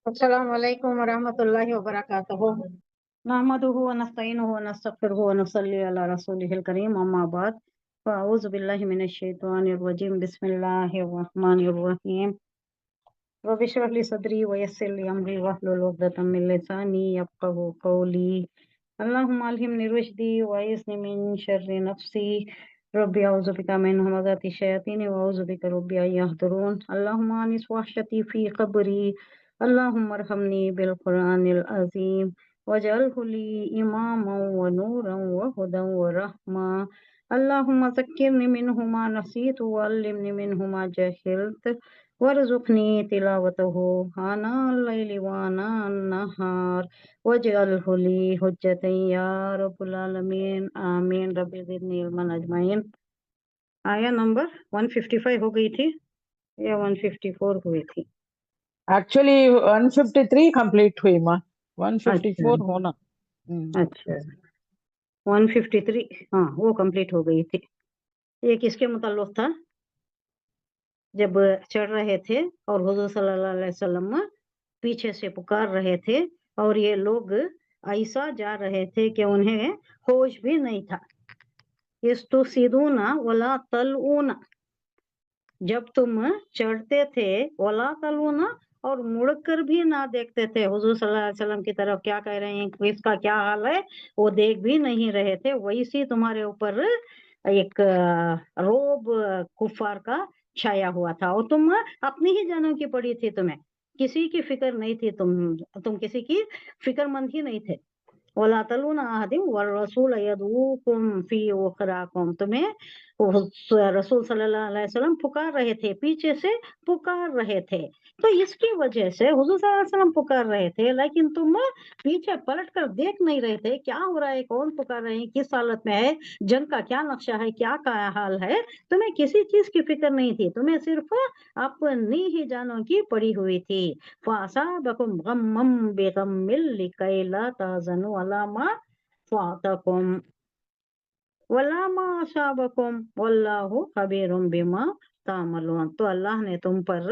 अस्सलाम वालेकुम वरहमतुल्लाहि वबरकातुहू। नहमदुहु व नस्तईनुहु व नस्तगफिरुहु व नुसल्ली अला रसूलिहिल करीम, अम्मा बाद। फ़अऊज़ु बिल्लाहि मिनश शैतानिर रजीम। बिस्मिल्लाहिर रहमानिर रहीम। रब्बि इश्रह ली सदरी व यस्सिर ली अमरी वहलुल उक़दतम मिन लिसानी यफ़क़हू क़ौली। अल्लाहुम्मा अल्हिमनी रुश्दी व इस्नि मिन शर्रि नफ्सी। रब्बी अऊज़ु बिका मिन हमज़ाति शयातीन व अऊज़ु बिका रब्बी अन यहदुरून। अल्लाहुम्मा अनिस वहशती फ़ी क़ब्री। अल्लाहुम्मा अरहमनी बिल क़ुरआनिल अज़ीम वजअलहु ली इमामन व नूरन व हुदन व रहमा। अल्लाहुम्मा ज़क्किरनी मिन्हु मा नसीतु व अल्लिमनी मिन्हु मा जहिलतु वरज़ुक़नी तिलावतहु आनाल लैलि व आनान नहार वजअलहु ली हुज्जतन या रब्बुल आलमीन। आमीन। रब्बि ज़िदनी इल्मन अजमाइन। आया नंबर 155 हो गई थी या 154 हुई थी? एक्चुअली 153 कंप्लीट हुई माँ, 154 अच्छा होना। अच्छा 153 हाँ वो कंप्लीट हो गई थी। ये किसके मुताल्लिक़ था? जब चढ़ रहे थे और हुज़ूर सल्लल्लाहु अलैहि वसल्लम पीछे से पुकार रहे थे और ये लोग ऐसा जा रहे थे कि उन्हें होश भी नहीं था। इस्तुसीदूना वला तलऊना, जब तुम चढ़ते थे वला तलूना और मुड़कर भी ना देखते थे हुजूर सल्लल्लाहु अलैहि वसल्लम की तरफ, क्या कह रहे हैं, इसका क्या हाल है, वो देख भी नहीं रहे थे। वैसे तुम्हारे ऊपर एक रोब कुफार का छाया हुआ था और तुम अपनी ही जानों की पड़ी थी, तुम्हें किसी की फिक्र नहीं थी, तुम किसी की फिक्रमंद ही नहीं थे। वला तलूना अहदिम वरसूल यदऊकुम फी उखराकुम, तुम्हें रसूल सल्लल्लाहु अलैहि वसल्लम पुकार रहे थे, पीछे से पुकार रहे थे। तो इसकी वजह से हुजूर सल्लल्लाहु अलैहि वसल्लम पुकार रहे थे लेकिन तुम पीछे पलट कर देख नहीं रहे थे, क्या हो रहा है, कौन पुकार रहे हैं, किस हालत में है, जंग का क्या नक्शा है, क्या हाल है, तुम्हें किसी चीज की फिक्र नहीं थी, तुम्हें सिर्फ अपनी ही जानों की पड़ी हुई थी। फासाबकुम गम्मम बिगम्मिल लिकै ला तहज़नु अला मा फ़ातकुम वला मा असाबकुम वल्लाहु खबीरुम बिमा तामलून। तो अल्लाह ने तुम पर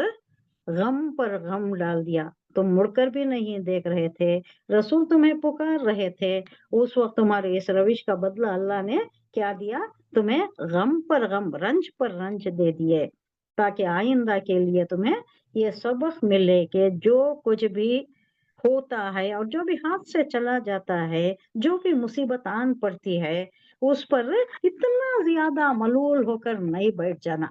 गम डाल दिया, तुम मुड़कर भी नहीं देख रहे थे, रसूल तुम्हें पुकार रहे थे। उस वक्त तुम्हारे इस रविश का बदला अल्लाह ने क्या दिया, तुम्हें गम पर गम, रंज पर रंज दे दिए, ताकि आइंदा के लिए तुम्हें ये सबक मिले कि जो कुछ भी होता है और जो भी हाथ से चला जाता है, जो भी मुसीबत आन पड़ती है, उस पर इतना ज्यादा मलूल होकर नहीं बैठ जाना।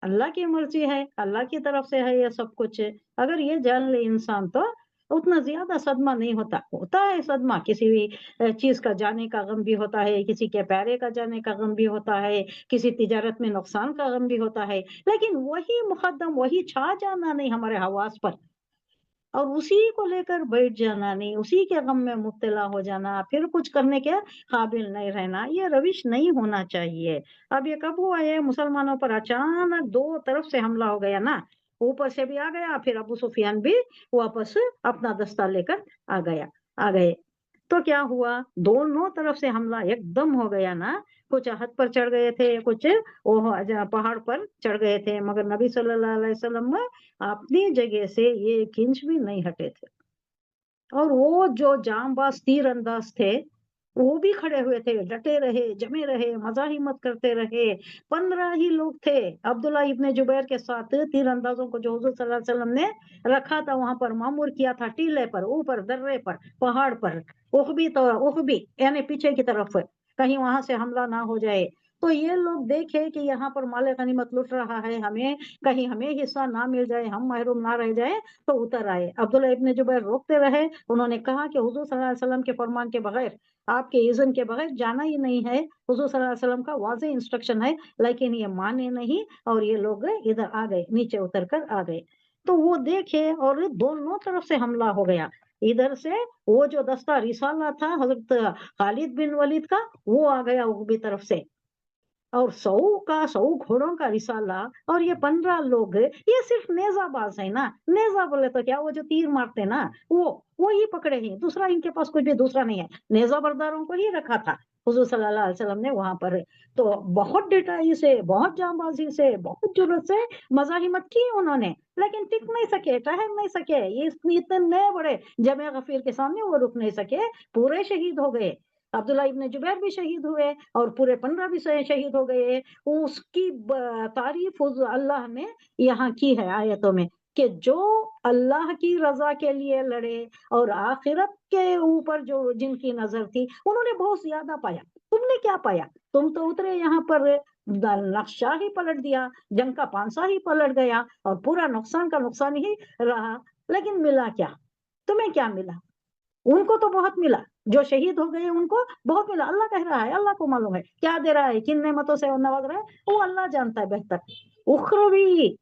अल्लाह की मर्जी है, अल्लाह की तरफ से है ये सब कुछ। अगर ये जान ले इंसान तो उतना ज्यादा सदमा नहीं होता। होता है सदमा, किसी भी चीज का जाने का गम भी होता है, किसी के प्यारे का जाने का गम भी होता है, किसी तिजारत में नुकसान का गम भी होता है, लेकिन वही मुकद्दम, वही छा जाना नहीं हमारे हवास पर और उसी को लेकर बैठ जाना नहीं, उसी के गम में मुब्तला हो जाना, फिर कुछ करने के काबिल नहीं रहना, ये रविश नहीं होना चाहिए। अब ये कब हुआ, है मुसलमानों पर अचानक दो तरफ से हमला हो गया ना, ऊपर से भी आ गया, फिर अबू सुफियान भी वापस अपना दस्ता लेकर आ गए। तो क्या हुआ, दोनों तरफ से हमला एकदम हो गया ना। कुछ अहद पर चढ़ गए थे, कुछ वो पहाड़ पर चढ़ गए थे, मगर नबी सल्लल्लाहु अलैहि वसल्लम अपनी जगह से ये इंच भी नहीं हटे थे। और वो जो जांबाज तीर अंदाज थे वो भी खड़े हुए थे, डटे रहे, जमे रहे, मजाहिमत करते रहे। 15 ही लोग थे अब्दुल्ला इब्ने जुबैर के साथ, तीर अंदाजों को जो हुजूर सल्लल्लाहु अलैहि वसल्लम ने रखा था वहां पर, मामूर किया था टीले पर, ऊपर दर्रे पर, पहाड़ पर, उखबी यानी पीछे की तरफ, कहीं वहां से हमला ना हो जाए। तो ये लोग देखे कि यहाँ पर माले गनीमत लुट रहा है, हमें कहीं हमें हिस्सा ना मिल जाए, हम महरूम ना रह जाए, तो उतर आए। अब्दुल्ला इब्ने जुबैर रोकते रहे, उन्होंने कहा कि हुजूर सल्लल्लाहु अलैहि वसल्लम के फरमान के बगैर, आपके इज़्न के बगैर जाना ही नहीं है, हुजूर सल्लल्लाहु अलैहि वसल्लम का वाज़ेह इंस्ट्रक्शन है। लेकिन ये माने नहीं और ये लोग इधर आ गए, नीचे उतर कर आ गए। तो वो देखे और दोनों तरफ से हमला हो गया। इधर से वो जो दस्ता रिसाला था हजरत खालिद बिन वलीद का, वो आ गया उखबी तरफ से, और 100 घोड़ों का रिसाला और ये 15 लोग, ये सिर्फ नेजाबाज है ना। नेजा बोले तो क्या, वो जो तीर मारते ना, वो ही पकड़े हैं, दूसरा इनके पास कुछ भी दूसरा नहीं है। नेजा बरदारों को ही रखा था हुजूर सल्लल्लाहु अलैहि वसल्लम ने वहां पर। तो बहुत डिटाई से, बहुत जांबाजी से, बहुत जुर्रत से मजाहिमत की उन्होंने, लेकिन टिक नहीं सके, ठहर नहीं सके। ये इतने बड़े जमे गफीर के सामने वो रुक नहीं सके, पूरे शहीद हो गए। अब्दुल्ला इब्न जुबैर भी शहीद हुए और पूरे 15 भी शहीद हो गए। उसकी तारीफ अल्लाह ने यहाँ की है आयतों में, कि जो अल्लाह की रजा के लिए लड़े और आखिरत के ऊपर जो जिनकी नजर थी, उन्होंने बहुत ज्यादा पाया। तुमने क्या पाया? तुम तो उतरे यहाँ पर, नक्शा ही पलट दिया, जंग का पांसा ही पलट गया और पूरा नुकसान का नुकसान ही रहा। लेकिन मिला क्या? तुम्हें क्या मिला? उनको तो बहुत मिला, जो शहीद हो गए उनको बहुत मिला। अल्लाह कह रहा है, अल्लाह को मालूम है क्या दे रहा है, किन नेमतों से नवाज रहा है, वो अल्लाह जानता है बेहतर। उखरवी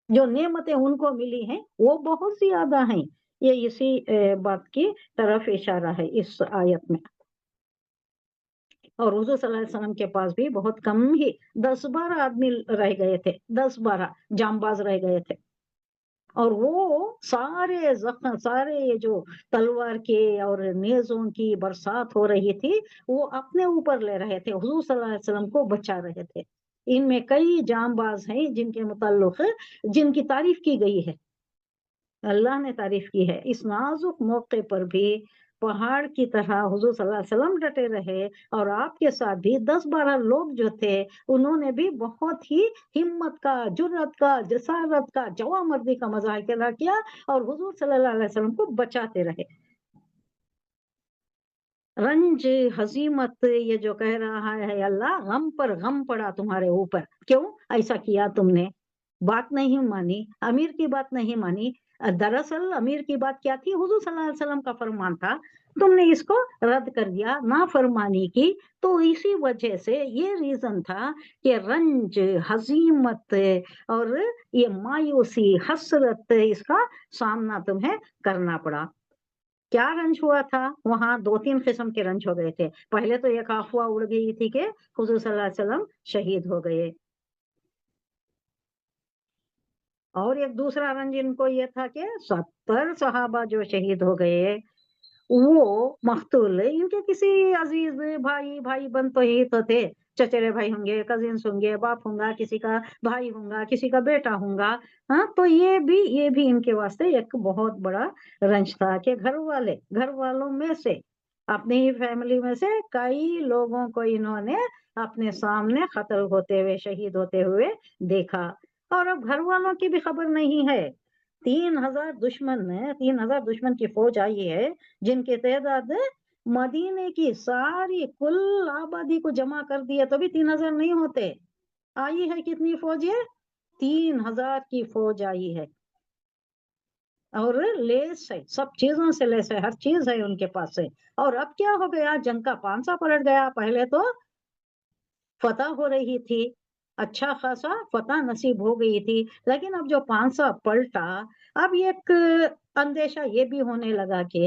जो नेमतें उनको मिली हैं वो बहुत ज्यादा हैं। ये इसी बात की तरफ इशारा है इस आयत में। और हुजूर सल्लल्लाहु अलैहि वसल्लम के पास भी बहुत कम ही 10-12 आदमी रह गए थे, 10-12 जांबाज रह गए थे। और वो सारे जख्म, सारे ये जो तलवार के और नेजों की बरसात हो रही थी, वो अपने ऊपर ले रहे थे, हुजूर सल्लल्लाहु अलैहि वसल्लम को बचा रहे थे। इनमें कई जांबाज हैं जिनके मुताल्लिक जिनकी तारीफ की गई है, अल्लाह ने तारीफ की है। इस नाजुक मौके पर भी पहाड़ की तरह हुजूर सल्लल्लाहु अलैहि वसल्लम डटे रहे, और आपके साथ भी 10-12 लोग जो थे, उन्होंने भी बहुत ही हिम्मत का, जुर्रत का, जसारत का, जवामर्दी का मुजाहिरा किया और हुजूर सल्लल्लाहु अलैहि वसल्लम को बचाते रहे। रंज हजीमत ये जो कह रहा है अल्लाह, गम पर गम पड़ा तुम्हारे ऊपर, क्यों ऐसा किया तुमने? बात नहीं मानी, अमीर की बात नहीं मानी। दरअसल अमीर की बात क्या थी? हुजूर सल्लल्लाहु अलैहि वसल्लम का फरमान था, तुमने इसको रद्द कर दिया, नाफरमानी की। तो इसी वजह से ये रीजन था कि रंज, हजीमत और ये मायूसी, हसरत, इसका सामना तुम्हें करना पड़ा। क्या रंज हुआ था? वहां 2-3 किस्म के रंज हो गए थे। पहले तो एक अफवाह उड़ गई थी कि हुजूर सल्लल्लाहु अलैहि वसल्लम शहीद हो गए, और एक दूसरा रंज इनको ये था कि 70 सहाबा जो शहीद हो गए, वो मकतूल इनके किसी अजीज भाई, भाई बंद तो ही तो थे, चचेरे भाई होंगे, कजिन्स होंगे, बाप होगा, किसी का भाई होगा, किसी का बेटा होगा। हाँ, तो ये भी इनके वास्ते एक बहुत बड़ा रंज था कि घर वालों में से, अपनी ही फैमिली में से कई लोगों को इन्होंने अपने सामने कत्ल होते हुए, शहीद होते हुए देखा। और अब घर वालों की भी खबर नहीं है। 3,000 दुश्मन की फौज आई है, जिनकी तादाद मदीने की सारी कुल आबादी को जमा कर दिया तो भी 3,000 नहीं होते। आई है कितनी फौज? है 3,000 की फौज आई है, और लेस है, सब चीजों से लेस है, हर चीज है उनके पास है। और अब क्या हो गया? जंग का पांसा पलट गया। पहले तो फतह हो रही थी, अच्छा खासा फतह नसीब हो गई थी, लेकिन अब जो पांसा पलटा, अब एक अंदेशा ये भी होने लगा कि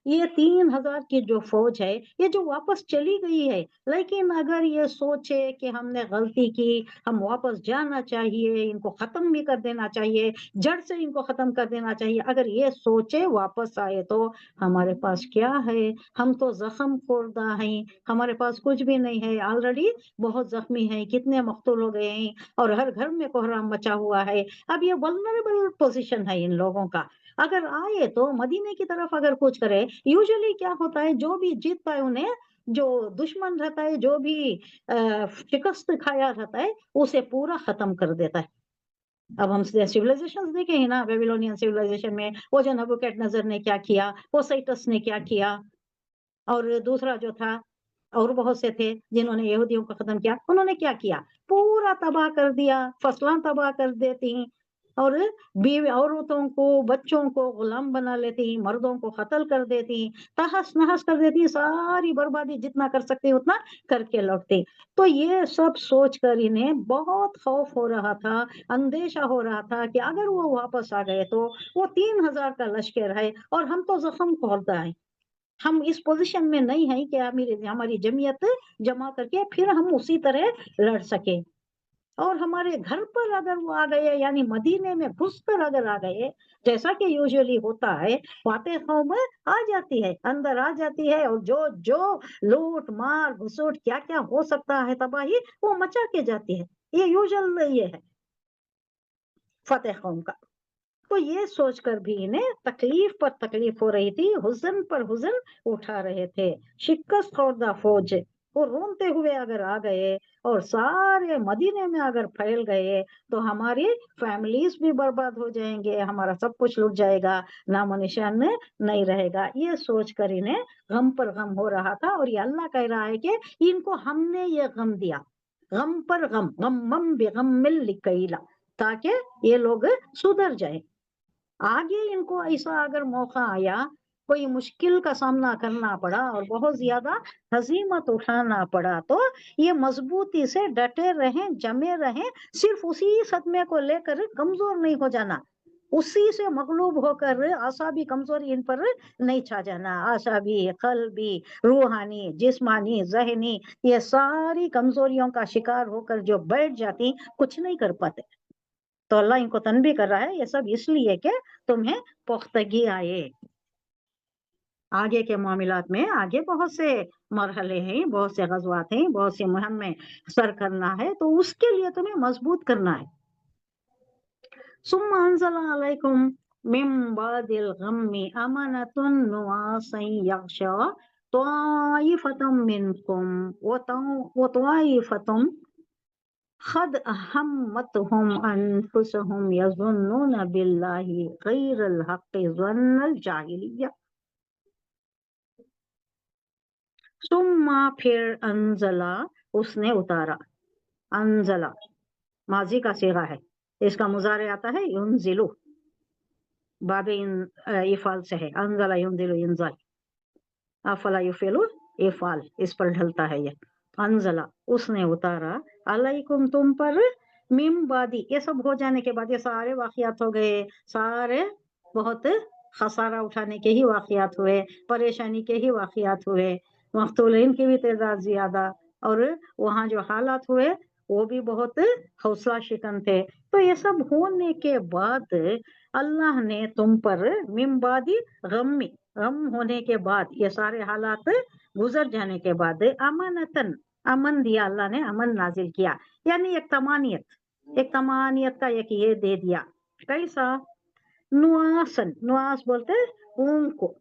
ये 3,000 की जो फौज है, ये जो वापस चली गई है, लेकिन अगर ये सोचे कि हमने गलती की, हम वापस जाना चाहिए, इनको खत्म भी कर देना चाहिए, जड़ से इनको खत्म कर देना चाहिए, अगर ये सोचे वापस आए, तो हमारे पास क्या है? हम तो जख्म खुर्दा हैं, हमारे पास कुछ भी नहीं है, ऑलरेडी बहुत जख्मी हैं, कितने मकतूल हो गए हैं, और हर घर में कोहराम मचा हुआ है। अब ये वल्नरेबल पोजीशन है इन लोगों का। अगर आए तो मदीने की तरफ अगर कुछ करे, यूजुअली क्या होता है, जो भी जीतता है उन्हें, जो दुश्मन रहता है, जो भी शिकस्त खाया रहता है, उसे पूरा खत्म कर देता है। अब हम सिविलाइजेशन देखे हैं ना, बेबीलोनियन सिविलाइजेशन में वो जो नबूकदनेस्सर ने क्या किया, ओसाइटस ने क्या किया, और दूसरा जो था, और बहुत से थे जिन्होंने यहूदियों को खत्म किया। उन्होंने क्या किया? पूरा तबाह कर दिया, फसलें तबाह कर देती, और बीवी औरतों को, बच्चों को गुलाम बना लेती, मर्दों को कत्ल कर देती, तहस नहस कर देती, सारी बर्बादी जितना कर सकती उतना करके लौटती। तो ये सब सोचकर इन्हें बहुत खौफ हो रहा था, अंदेशा हो रहा था कि अगर वो वापस आ गए तो वो 3,000 का लश्कर है और हम तो जख्म खोलता है। हम इस पोजीशन में नहीं है कि हमारी जमीयत जमा करके फिर हम उसी तरह लड़ सके। और हमारे घर पर अगर वो आ गए, यानी मदीने में घुसकर अगर आ गए, जैसा कि यूजुअली होता है, फातेह कौम आ जाती है, अंदर आ जाती है, और जो जो लूट मार घुसूट क्या क्या हो सकता है तबाही, वो मचा के जाती है। ये यूजुअल ये है फतेह कौम का। तो ये सोचकर भी इन्हें तकलीफ पर तकलीफ हो रही थी, हुजन पर हुजन उठा रहे थे। शिकस्त खोर्दा फौज वो रोते हुए अगर आ गए और सारे मदीने में अगर फैल गए तो हमारी फैमिलीज भी बर्बाद हो जाएंगे, हमारा सब कुछ लुट जाएगा, नामो निशान नहीं रहेगा। ये सोचकर इन्हें गम पर गम हो रहा था। और ये अल्लाह कह रहा है कि इनको हमने ये गम दिया, गम पर गम, गम बेगम मिल लिकैला, ताकि ये लोग सुधर जाए। आगे इनको ऐसा अगर मौका आया, कोई मुश्किल का सामना करना पड़ा और बहुत ज्यादा हजीमत उठाना पड़ा, तो ये मजबूती से डटे रहें, जमे रहें, सिर्फ उसी सदमे को लेकर कमजोर नहीं हो जाना, उसी से मगलूब होकर आशा भी कमजोरी इन पर नहीं छा जाना। आशा भी, कल्बी, रूहानी, जिस्मानी, जहनी, ये सारी कमजोरियों का शिकार होकर जो बैठ जाती, कुछ नहीं कर पाते। तो अल्लाह इनको तनबी कर रहा है, ये सब इसलिए कि तुम्हें पुख्तगी आए। आगे के मामलात में आगे बहुत से मरहले हैं, बहुत से गज़वात हैं, बहुत से मुहिम में सर करना है, तो उसके लिए तुम्हें मजबूत करना है। सुम्मा अंज़ला अलैकुम मिन बादिल गम्मी अमनतुन नुआसन यग़शा ताइफतम मिनकुम व ताइफतम खद अहम्मतहुम अनफुसहुम यज़ुन्नून बिल्लाहि गैरल हक़्क़ि ज़न्नल जाहिलिय्या। सुम्मा फिर अंजला उसने उतारा, अंजला माजी का सीगा है, इसका मुजारे आता है युनजिलु, बाबे इफाल से है, अंजला युनजिलु इंजल, अफला युफिलु इफाल, इस पर ढलता है ये। अंजला उसने उतारा, अलैकुम तुम पर, मिम बादी ये सब हो जाने के बाद, ये सारे वाकयात हो गए, सारे बहुत खसारा उठाने के ही वाकयात हुए, परेशानी के ही वाकयात हुए, मख्तूलीन की भी तादाद ज्यादा, और वहाँ जो हालात हुए वो भी बहुत हौसला शिकन थे। तो ये सब होने के बाद अल्लाह ने तुम पर मिम्बादी गम्मी, गम होने के बाद, ये सारे हालात गुजर जाने के बाद, अमानतन अमन दिया, अल्लाह ने अमन नाजिल किया, यानी एक तमानियत, एक तमानियत का एक ये दे दिया। कैसा? नुआसन, नुआस बोलते ऊंग को,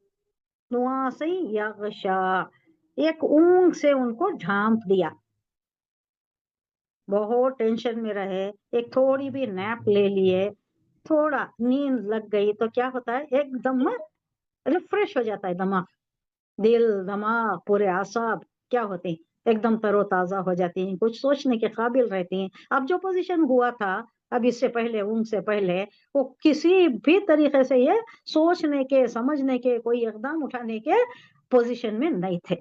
नुआसन यगशा, एक ऊंग से उनको ढांप दिया। बहुत टेंशन में रहे, एक थोड़ी भी नैप ले लिए, थोड़ा नींद लग गई, तो क्या होता है, एकदम रिफ्रेश हो जाता है दिमाग, दिल दिमाग पूरे आसाब क्या होते हैं, एकदम तरोताजा हो जाती हैं, कुछ सोचने के काबिल रहती हैं। अब जो पोजीशन हुआ था अब इससे पहले, उनसे पहले, वो किसी भी तरीके से ये सोचने के, समझने के, कोई इकदाम उठाने के पोजीशन में नहीं थे,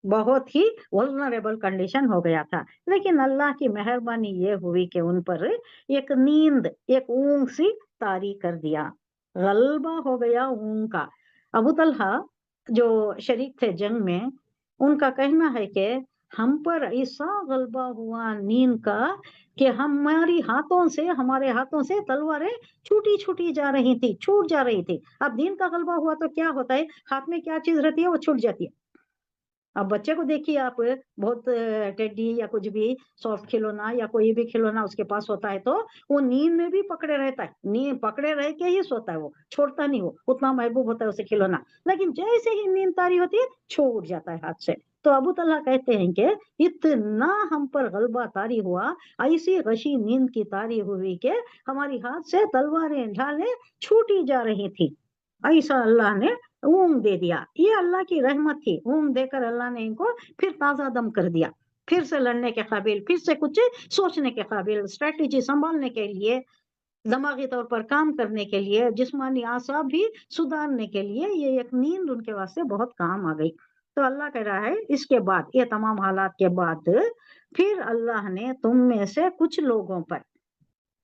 बहुत ही वल्नरेबल कंडीशन हो गया था। लेकिन अल्लाह की मेहरबानी ये हुई कि उन पर एक नींद, एक ऊंग सी तारी कर दिया, गलबा हो गया ऊंग का। अबू तलहा जो शरीक थे जंग में, उनका कहना है कि हम पर ऐसा गलबा हुआ नींद का कि हमारी हाथों से, हमारे हाथों से तलवारें छूटी छूटी जा रही थी, छूट जा रही थी। अब नींद का गलबा हुआ तो क्या होता है, हाथ में क्या चीज रहती है वो छूट जाती है। अब बच्चे को देखिए आप, बहुत टेडी या कुछ भी सॉफ्ट खिलौना या कोई भी खिलौना उसके पास होता है तो वो नींद में भी पकड़े रहता है, नींद पकड़े रह के ही सोता है, वो छोड़ता नहीं, वो उतना महबूब होता है उसे खिलौना। लेकिन जैसे ही नींद तारी होती है छूट जाता है हाथ से। तो अबू तल्हा कहते हैं कि इतना हम पर गलबा तारी हुआ, ऐसी गशी नींद की तारी हुई कि हमारी हाथ से तलवारें ढालें छूटी जा रही थी। ऐसा अल्लाह ने ऊंग दे दिया, ये अल्लाह की रहमत थी। ऊंग देकर अल्लाह ने इनको फिर ताजा दम कर दिया, फिर से लड़ने के काबिल, फिर से कुछ सोचने के काबिल, स्ट्रेटेजी संभालने के लिए, दिमागी तौर पर काम करने के लिए, जिस्मानी आसाब भी सुधारने के लिए, ये एक नींद उनके वास्ते बहुत काम आ गई। तो अल्लाह कह रहा है इसके बाद, ये तमाम हालात के बाद, फिर अल्लाह ने तुम में से कुछ लोगों पर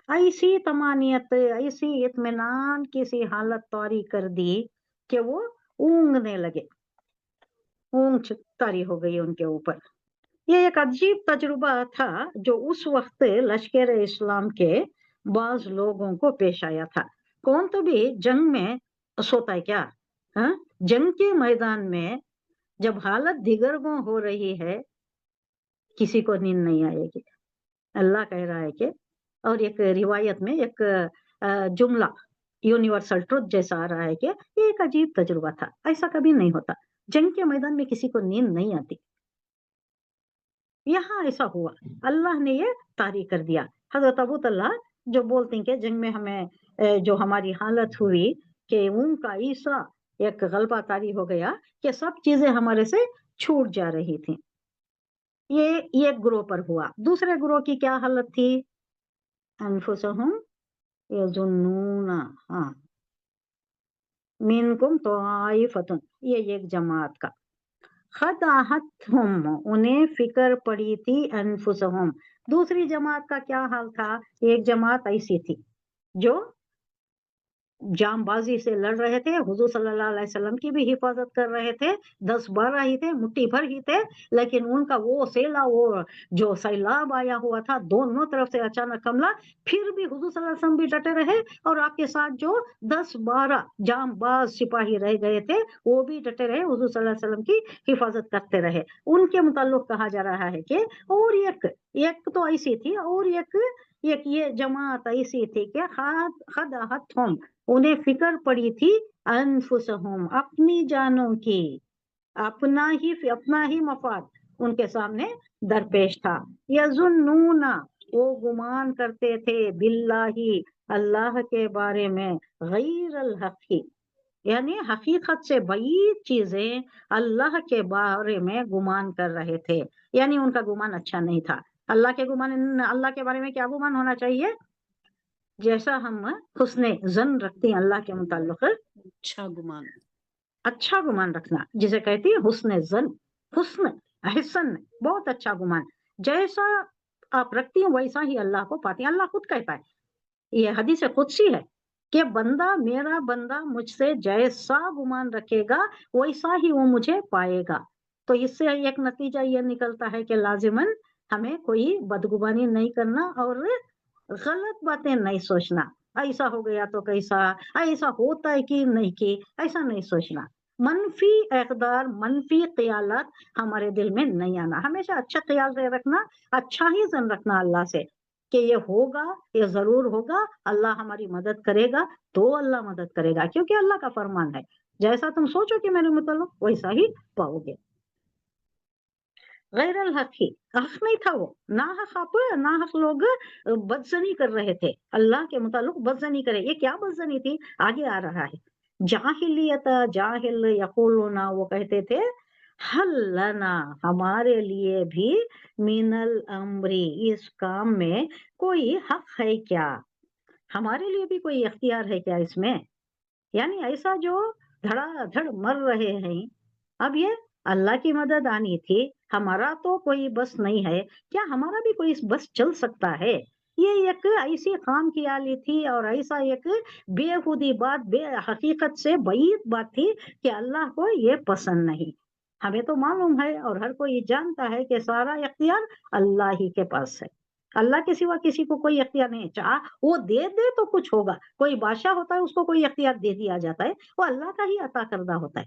ऐसी तमानियत, ऐसी इत्मीनान की सी हालत तौरी कर दी कि वो ऊँघने लगे। ऊंच तारी हो गई उनके ऊपर। ये एक अजीब तजुर्बा था जो उस वक्त लश्कर इस्लाम के बाज लोगों को पेश आया था। कौन तो भी जंग में सोता है क्या? हाँ? जंग के मैदान में जब हालत दिगरगों हो रही है, किसी को नींद नहीं आएगी। अल्लाह कह रहा है कि, और एक रिवायत में एक जुमला यूनिवर्सल ट्रुथ जैसा आ रहा है कि ये एक अजीब तजुर्बा था, ऐसा कभी नहीं होता। जंग के मैदान में किसी को नींद नहीं आती। यहाँ ऐसा हुआ, अल्लाह ने ये तारी कर दिया। हजरत अबू तल्हा जो बोलते हैं कि जंग में हमें जो हमारी हालत हुई कि उनका ईसा एक गलबा तारी हो गया कि सब चीजें हमारे से छूट जा रही थी। ये एक ग्रोह पर हुआ। दूसरे ग्रोह की क्या हालत थी? अनफुसहुम यज़ुन्नूना, हाँ, मिनकुम ताइफतुन, ये एक जमात का। खदाहतहुम, उन्हें फिक्र पड़ी थी। अनफुसहुम, दूसरी जमात का क्या हाल था? एक जमात ऐसी थी जो जामबाजी से लड़ रहे थे, हुजूर सल्लल्लाहु अलैहि वसल्लम की भी हिफाजत कर रहे थे, 10-12 ही थे, मुट्ठी भर ही थे, लेकिन उनका वो सेला, वो जो सैलाब आया हुआ था, दोनों तरफ से अचानक हमला, फिर भी हुजूर सल्लल्लाहु अलैहि वसल्लम भी डटे रहे, और आपके साथ जो 10-12 जामबाज सिपाही रह गए थे वो भी डटे रहे, हुजूर सल्लल्लाहु अलैहि वसल्लम की हिफाजत करते रहे। उनके मुताल्लिक कहा जा रहा है कि और एक तो ऐसी थी, और एक ये जमात ऐसी थी कि खदाहतहुम, उन्हें फिक्र पड़ी थी। अनफुसहुम, अपनी जानों की, अपना ही मफाद उनके सामने दरपेश था। यजुन्नूना, वो गुमान करते थे, बिल्लाही, अल्लाह के बारे में, गैरल हक़ी, यानी हकीकत से बईद चीजें अल्लाह के बारे में गुमान कर रहे थे। यानी उनका गुमान अच्छा नहीं था। अल्लाह के बारे में क्या गुमान होना चाहिए? जैसा हम हुस्ने जन रखते हैं अल्लाह के मुताल्लिक, अच्छा गुमान रखना, जिसे कहती है हुस्ने जन, हुस्न, एहसन, बहुत अच्छा गुमान। जैसा आप रखती हैं वैसा ही अल्लाह को पाती हैं। अल्लाह खुद कहता है, ये हदीस कुदसी है कि मेरा बंदा मुझसे जैसा गुमान रखेगा वैसा ही वो मुझे पाएगा। तो इससे एक नतीजा ये निकलता है कि लाजिमन हमें कोई बदगुमानी नहीं करना और गलत बातें नहीं सोचना। ऐसा हो गया तो कैसा, ऐसा होता है कि नहीं, कि ऐसा नहीं सोचना। मनफी इक़दार, मनफी ख्यालात हमारे दिल में नहीं आना। हमेशा अच्छा ख्याल रखना, अच्छा ही जन रखना अल्लाह से कि ये होगा, ये जरूर होगा, अल्लाह हमारी मदद करेगा, तो अल्लाह मदद करेगा, क्योंकि अल्लाह का फरमान है, जैसा तुम सोचो कि मेरे मुताल्लिक वैसा ही पाओगे। गैरल हक़ी, हक नहीं था वो, नाहक लोग बदजनी कर रहे थे, अल्लाह के मुताल्लिक बदजनी करे। ये क्या बदजनी थी? आगे आ रहा है। जाहिलियत, जाहिल यक़ूलूना, वो कहते थे, हल लना, हमारे लिए भी, मिनल अम्री, इस काम में कोई हक है क्या? हमारे लिए भी कोई इख्तियार है क्या इसमें? यानी ऐसा जो धड़ाधड़ मर रहे हैं, अब ये अल्लाह की मदद आनी थी, हमारा तो कोई बस नहीं है, क्या हमारा भी कोई बस चल सकता है? ये एक ऐसी काम की आली थी, और ऐसा एक बेहुदी बात, हकीकत से बईद बात थी कि अल्लाह को ये पसंद नहीं। हमें तो मालूम है और हर कोई जानता है कि सारा इख्तियार अल्लाह ही के पास है। अल्लाह के सिवा किसी को कोई इख्तियार नहीं है। चाह वो दे तो कुछ होगा। कोई बादशाह होता है, उसको कोई इख्तियार दे दिया जाता है, वो अल्लाह का ही अता करदा होता है।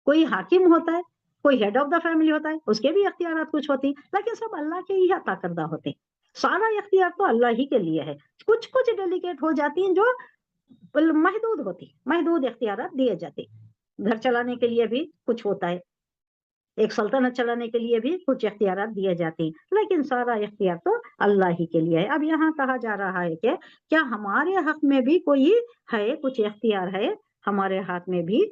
कोई हाकिम होता है, कोई हेड ऑफ द फैमिली होता है, उसके भी इख्तियारात कुछ होती हैं, लेकिन सब अल्लाह के ही अता करदा होते हैं। सारा इख्तियार तो अल्लाह ही के लिए है। कुछ डेलीकेट हो जाती हैं जो महदूद इख्तियारात दिए जाते हैं। घर चलाने के लिए भी कुछ होता है, एक सल्तनत चलाने के लिए भी कुछ इख्तियारात दिए जाते हैं, लेकिन सारा इख्तियार तो अल्लाह ही के लिए है। अब यहाँ कहा जा रहा है कि क्या हमारे हक में भी कोई है, कुछ इख्तियार है हमारे हाथ में भी?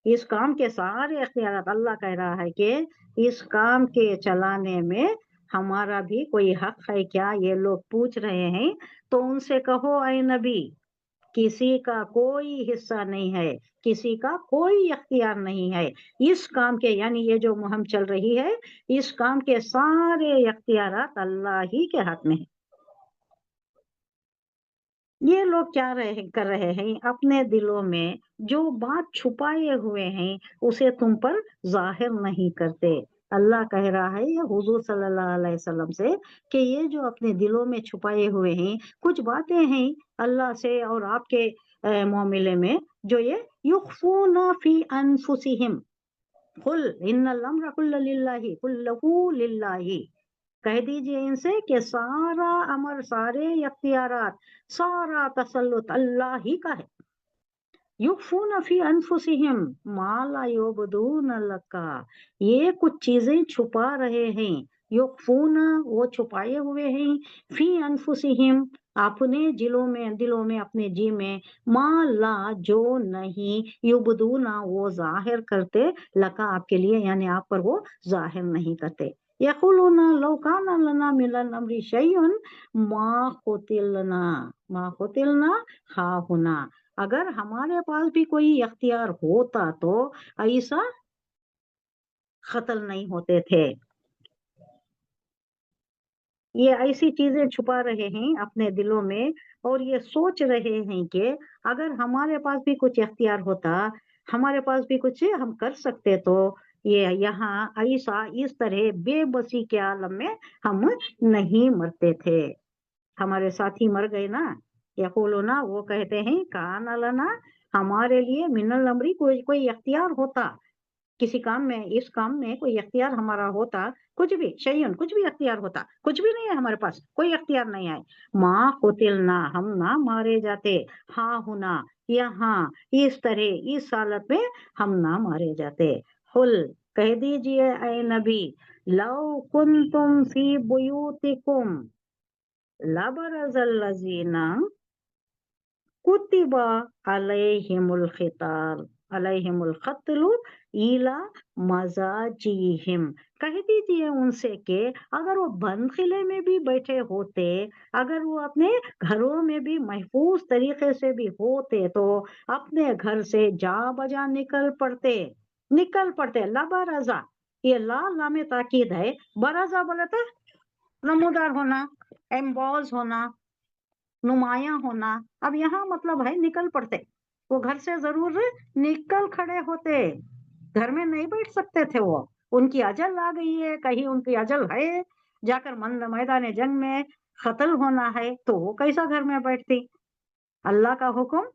इस काम के सारे इख्तियारात, अल्लाह कह रहा है कि इस काम के चलाने में हमारा भी कोई हक है क्या? ये लोग पूछ रहे हैं, तो उनसे कहो, ऐ नबी, किसी का कोई हिस्सा नहीं है, किसी का कोई इख्तियार नहीं है इस काम के, यानी ये जो मुहिम चल रही है, इस काम के सारे इख्तियारात अल्लाह ही के हाथ में है। یہ لوگ کیا کر رہے ہیں، اپنے دلوں میں جو بات چھپائے ہوئے ہیں اسے تم پر ظاہر نہیں کرتے۔ اللہ کہہ رہا ہے یہ حضور صلی اللہ علیہ وسلم سے کہ یہ جو اپنے دلوں میں چھپائے ہوئے ہیں کچھ باتیں ہیں اللہ سے اور آپ کے معاملے میں، جو یہ یخفون فی انفسہم، قل ان الامر کل للہ کلہ للہ، کہہ دیجئے ان سے کہ سارا امر، سارے اختیارات، سارا تسلط اللہ ہی کا ہے۔ یخفون فی انفسہم ما لا یبدون لک، یہ کچھ چیزیں چھپا رہے ہیں، یخفون وہ چھپائے ہوئے ہیں، فی انفسہم اپنے دلوں میں اپنے جی میں، ما لا جو نہیں، یبدون وہ ظاہر کرتے، لکا آپ کے لیے یعنی آپ پر وہ ظاہر نہیں کرتے۔ یقولون لو کان لنا من الامر شیء ما قتلنا ہاہنا، اگر ہمارے پاس بھی کوئی اختیار ہوتا تو ایسا قتل نہیں ہوتے تھے۔ یہ ایسی چیزیں چھپا رہے ہیں اپنے دلوں میں اور یہ سوچ رہے ہیں کہ اگر ہمارے پاس بھی کچھ اختیار ہوتا، ہمارے پاس بھی کچھ ہم کر سکتے تو یہ یہاں ایسا اس طرح بے بسی کے عالم میں ہم نہیں مرتے تھے۔ ہمارے ساتھی مر گئے نا، یقولون وہ کہتے ہیں کان لنا ہمارے لیے من الامر کوئی اختیار ہوتا، کسی کام میں، اس کام میں کوئی اختیار ہمارا ہوتا، کچھ بھی شیئن کچھ بھی اختیار ہوتا، کچھ بھی نہیں ہے ہمارے پاس، کوئی اختیار نہیں ہے، ما قتلنا ہم نہ مارے جاتے، ہاں ہونا یہاں اس طرح اس حالت میں ہم نہ مارے جاتے۔ قل کہہ دیجئے اے نبی، لو کنتم فی بیوتکم لبرز الذین کتب علیہم القتل الی مضاجعہم، کہہ دیجئے ان سے کہ اگر وہ بند قلعے میں بھی بیٹھے ہوتے، اگر وہ اپنے گھروں میں بھی محفوظ طریقے سے بھی ہوتے تو اپنے گھر سے جا بجا نکل پڑتے۔ لبرزا یہ لام تاکید ہے، برزا بولے تو نمودار ہونا، ایمبوز ہونا، نمایاں ہونا، اب یہاں مطلب ہے نکل پڑتے، وہ گھر سے ضرور نکل کھڑے ہوتے، گھر میں نہیں بیٹھ سکتے تھے، وہ ان کی اجل آ گئی ہے، کہیں ان کی اجل ہے جا کر میدان جنگ میں قتل ہونا ہے تو وہ کیسا گھر میں بیٹھتی، اللہ کا حکم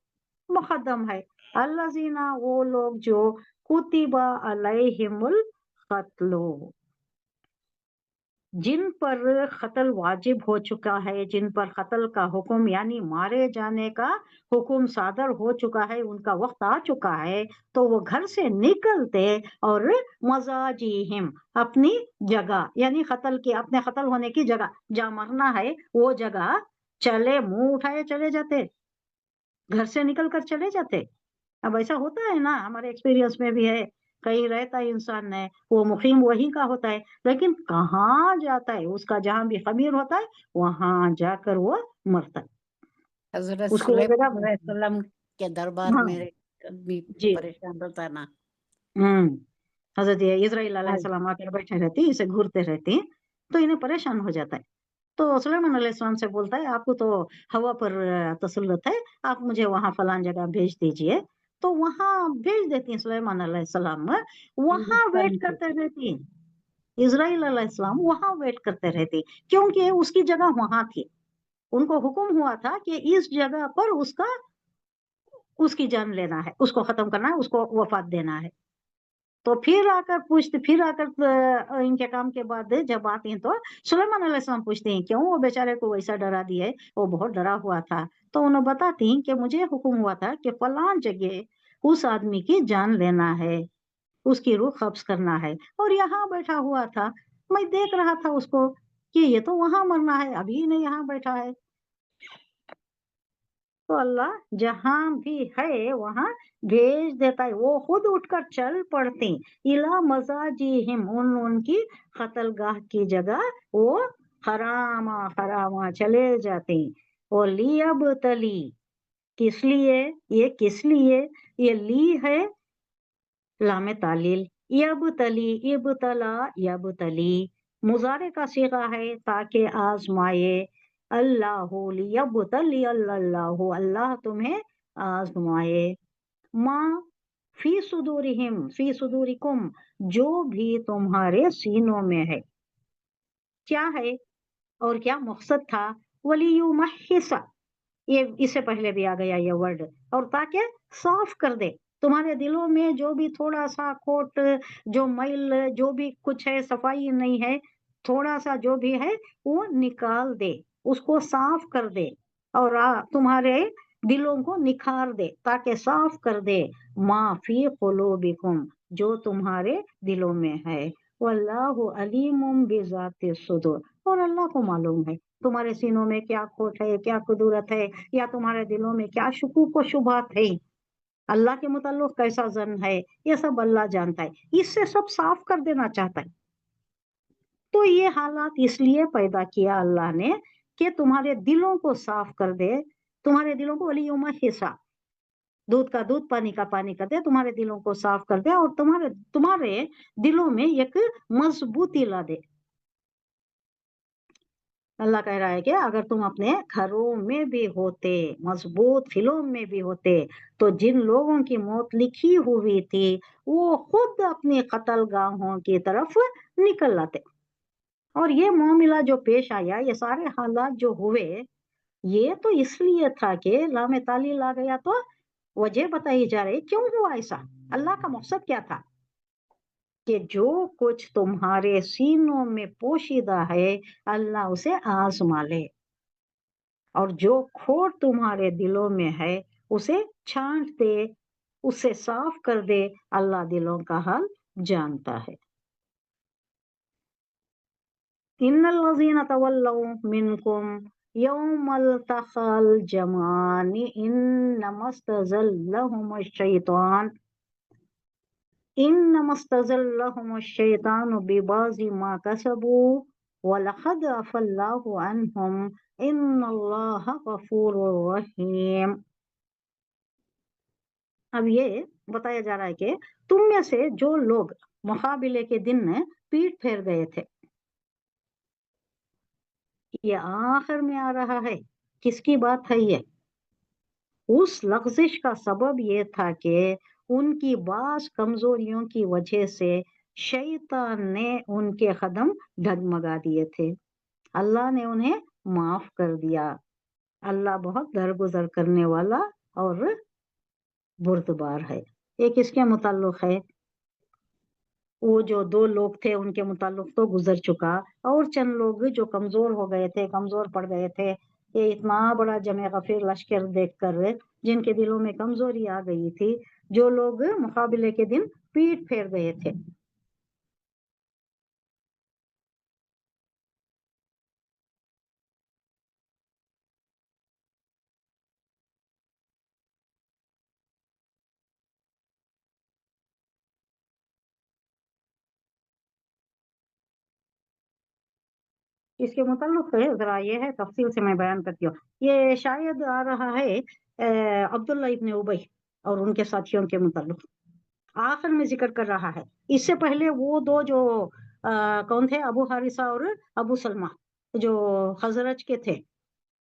مقدم ہے۔ الذین وہ لوگ جو کتب علیہم القتل جن پر قتل واجب ہو چکا ہے، جن پر قتل کا حکم یعنی مارے جانے کا حکم صادر ہو چکا ہے، ان کا وقت آ چکا ہے، تو وہ گھر سے نکلتے اور مضاجعہم اپنی جگہ یعنی اپنے قتل ہونے کی جگہ، جہاں مرنا ہے وہ جگہ چلے، منہ اٹھائے چلے جاتے، گھر سے نکل کر چلے جاتے۔ اب ایسا ہوتا ہے نا، ہمارے ایکسپیرینس میں بھی ہے، کہیں رہتا ہے انسان نے، وہ مقیم وہی کا ہوتا ہے لیکن کہاں جاتا ہے، اس کا جہاں بھی خمیر ہوتا ہے وہاں جا کر وہ مرتا ہے، حضرت اس کو وہ جگہ۔ سلیمان علیہ السلام کے دربار ہاں میں بھی جی، پریشان رہتا نا۔ حضرت اسرائیل علیہ السلام آ کر بیٹھے رہتے ہیں، اسے گھورتے رہتے ہیں تو انہیں پریشان ہو جاتا ہے، تو سلیمان علیہ السلام سے بولتا ہے آپ کو تو ہوا پر تسلط ہے، آپ مجھے وہاں فلان جگہ بھیج دیجئے، تو وہاں بھیج دیتی ہیں سلیمان علیہ السلام، وہاں ویٹ کرتے رہتی ہیں، اسرائیل علیہ السلام وہاں ویٹ کرتے رہتی کیونکہ اس کی جگہ وہاں تھی، ان کو حکم ہوا تھا کہ اس جگہ پر اس کی جان لینا ہے، اس کو ختم کرنا ہے، اس کو وفات دینا ہے۔ تو پھر آ کر ان کے کام کے بعد جب آتے ہیں تو سلیمان علیہ السلام پوچھتے ہیں کیوں وہ بیچارے کو ویسا ڈرا دیا ہے، وہ بہت ڈرا ہوا تھا، تو انہوں بتاتی ہیں کہ مجھے حکم ہوا تھا کہ فلان جگہ اس آدمی کی جان لینا ہے، اس کی روح قبض کرنا ہے، اور یہاں بیٹھا ہوا تھا، میں دیکھ رہا تھا اس کو کہ یہ تو وہاں مرنا ہے، ابھی نہیں یہاں بیٹھا ہے، تو اللہ جہاں بھی ہے وہاں بھیج دیتا ہے، وہ خود اٹھ کر چل پڑتے الا مضاجعہم ان کی قتل گاہ کی جگہ، وہ حراما چلے جاتے ہیں، اور لیبتلی کس لیے، یہ لی ہے لام تعلیل، ابتلا یبتلی مضارع کا صیغہ ہے تاکہ آزمائے، अल्लाहु लियब्तली अल्लाहु, अल्लाह तुम्हें आजमाए। माँ फी सुदूरिहिम फी सुदूरिकुम, जो भी तुम्हारे सीनों में है। क्या है और क्या मकसद था? वलियुमहिसा, ये इससे पहले भी आ गया ये वर्ड, और ताकि साफ कर दे तुम्हारे दिलों में जो भी थोड़ा सा खोट, जो मैल, जो भी कुछ है, सफाई नहीं है, थोड़ा सा जो भी है वो निकाल दे, उसको साफ कर दे, और तुम्हारे दिलों को निखार दे, ताकि साफ कर दे। माँ फी कुलूबिकुम, जो तुम्हारे दिलों में है। वल्लाहु अलीमुम बिज़ाति सुदूर, और अल्लाह को मालूम है तुम्हारे सीनों में क्या खोट है, क्या कुदरत है, या तुम्हारे दिलों में क्या शुकूक व शुबहात है, अल्लाह के मुताल्लिक कैसा जन है, ये सब अल्लाह जानता है। इससे सब साफ कर देना चाहता है। तो ये हालात इसलिए पैदा किया अल्लाह ने कि तुम्हारे दिलों को साफ कर दे, तुम्हारे दिलों को वलियुमा हिस्सा, दूध का दूध पानी का पानी कर दे, तुम्हारे दिलों को साफ कर दे, और तुम्हारे तुम्हारे दिलों में एक मजबूती ला दे। अल्लाह कह रहा है कि अगर तुम अपने घरों में भी होते, मजबूत फिलों में भी होते, तो जिन लोगों की मौत लिखी हुई थी वो खुद अपनी कत्ल गाहों की तरफ निकल आते। और ये मामला जो पेश आया, ये सारे हालात जो हुए, ये तो इसलिए था कि लामे तालील आ गया, तो वजह बताई जा रही क्यों हुआ ऐसा, अल्लाह का मकसद क्या था कि जो कुछ तुम्हारे सीनों में पोशीदा है अल्लाह उसे आजमा ले, और जो खोट तुम्हारे दिलों में है उसे छांट दे, उसे साफ कर दे। अल्लाह दिलों का हाल जानता है। इन्नल लज़ीना तवल्लव मिनकुम यौमल तक़ल जमानी इन्नमस्तज़ल्लहुमुश्शैतानु बिबाज़ि मा कसबू वलक़द अफ़ल्लाहु अन्हुम इन्नल्लाह गफ़ूरुर रहीम। अब ये बताया जा रहा है कि तुम में से जो लोग मुकाबिले के दिन पीठ फेर गए थे, ये आखिर में आ रहा है। किसकी बात है ये? उस लग़ज़िश का सबब ये था कि उनकी बास कमजोरियों की वजह से शैतान ने उनके कदम डगमगा दिए थे। अल्लाह ने उन्हें माफ कर दिया। अल्लाह बहुत दरगुजर करने वाला और बुर्दबार है। ये किसके मुताल्लिक है? वो जो दो लोग थे उनके मुताल्लिक तो गुजर चुका, और चंद लोग जो कमजोर हो गए थे, कमजोर पड़ गए थे। ये इतना बड़ा जमे गफीर लश्कर देखकर जिनके दिलों में कमजोरी आ गई थी, जो लोग मुकाबले के दिन पीठ फेर गए थे। इसके मुताल्लिक है, जरा ये है, तफसील से मैं बयान करती हूँ। ये शायद आ रहा है अब्दुल्ला इब्न उबई और उनके साथियों के मुताल्लिक आखिर में जिक्र कर रहा है। इससे पहले वो दो जो कौन थे, अबू हारिसा और अबू सलमा, जो खजरज के थे,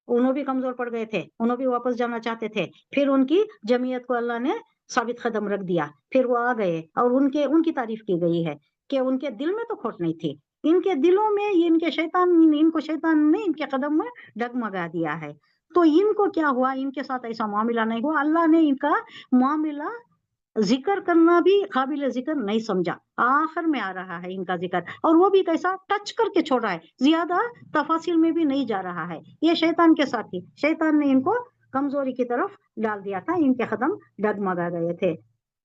उन्हों भी कमजोर पड़ गए थे, उन्हों भी वापस जाना चाहते थे। फिर उनकी जमीयत को अल्लाह ने साबित कदम रख दिया, फिर वो आ गए, और उनकी तारीफ की गई है कि उनके दिल में तो खोट नहीं थी, इनके दिलों में इनको शैतान ने इनके कदम में डगमगा दिया है। तो इनको क्या हुआ, इनके साथ ऐसा मामला नहीं हुआ, अल्लाह ने इनका मामला जिक्र करना भी काबिल जिक्र नहीं समझा। आखिर में आ रहा है इनका जिक्र, और वो भी कैसा, टच करके छोड़ा है, ज्यादा तफासिल में भी नहीं जा रहा है। ये शैतान के साथ ही, शैतान ने इनको कमजोरी की तरफ डाल दिया था, इनके कदम डगमगा गए थे।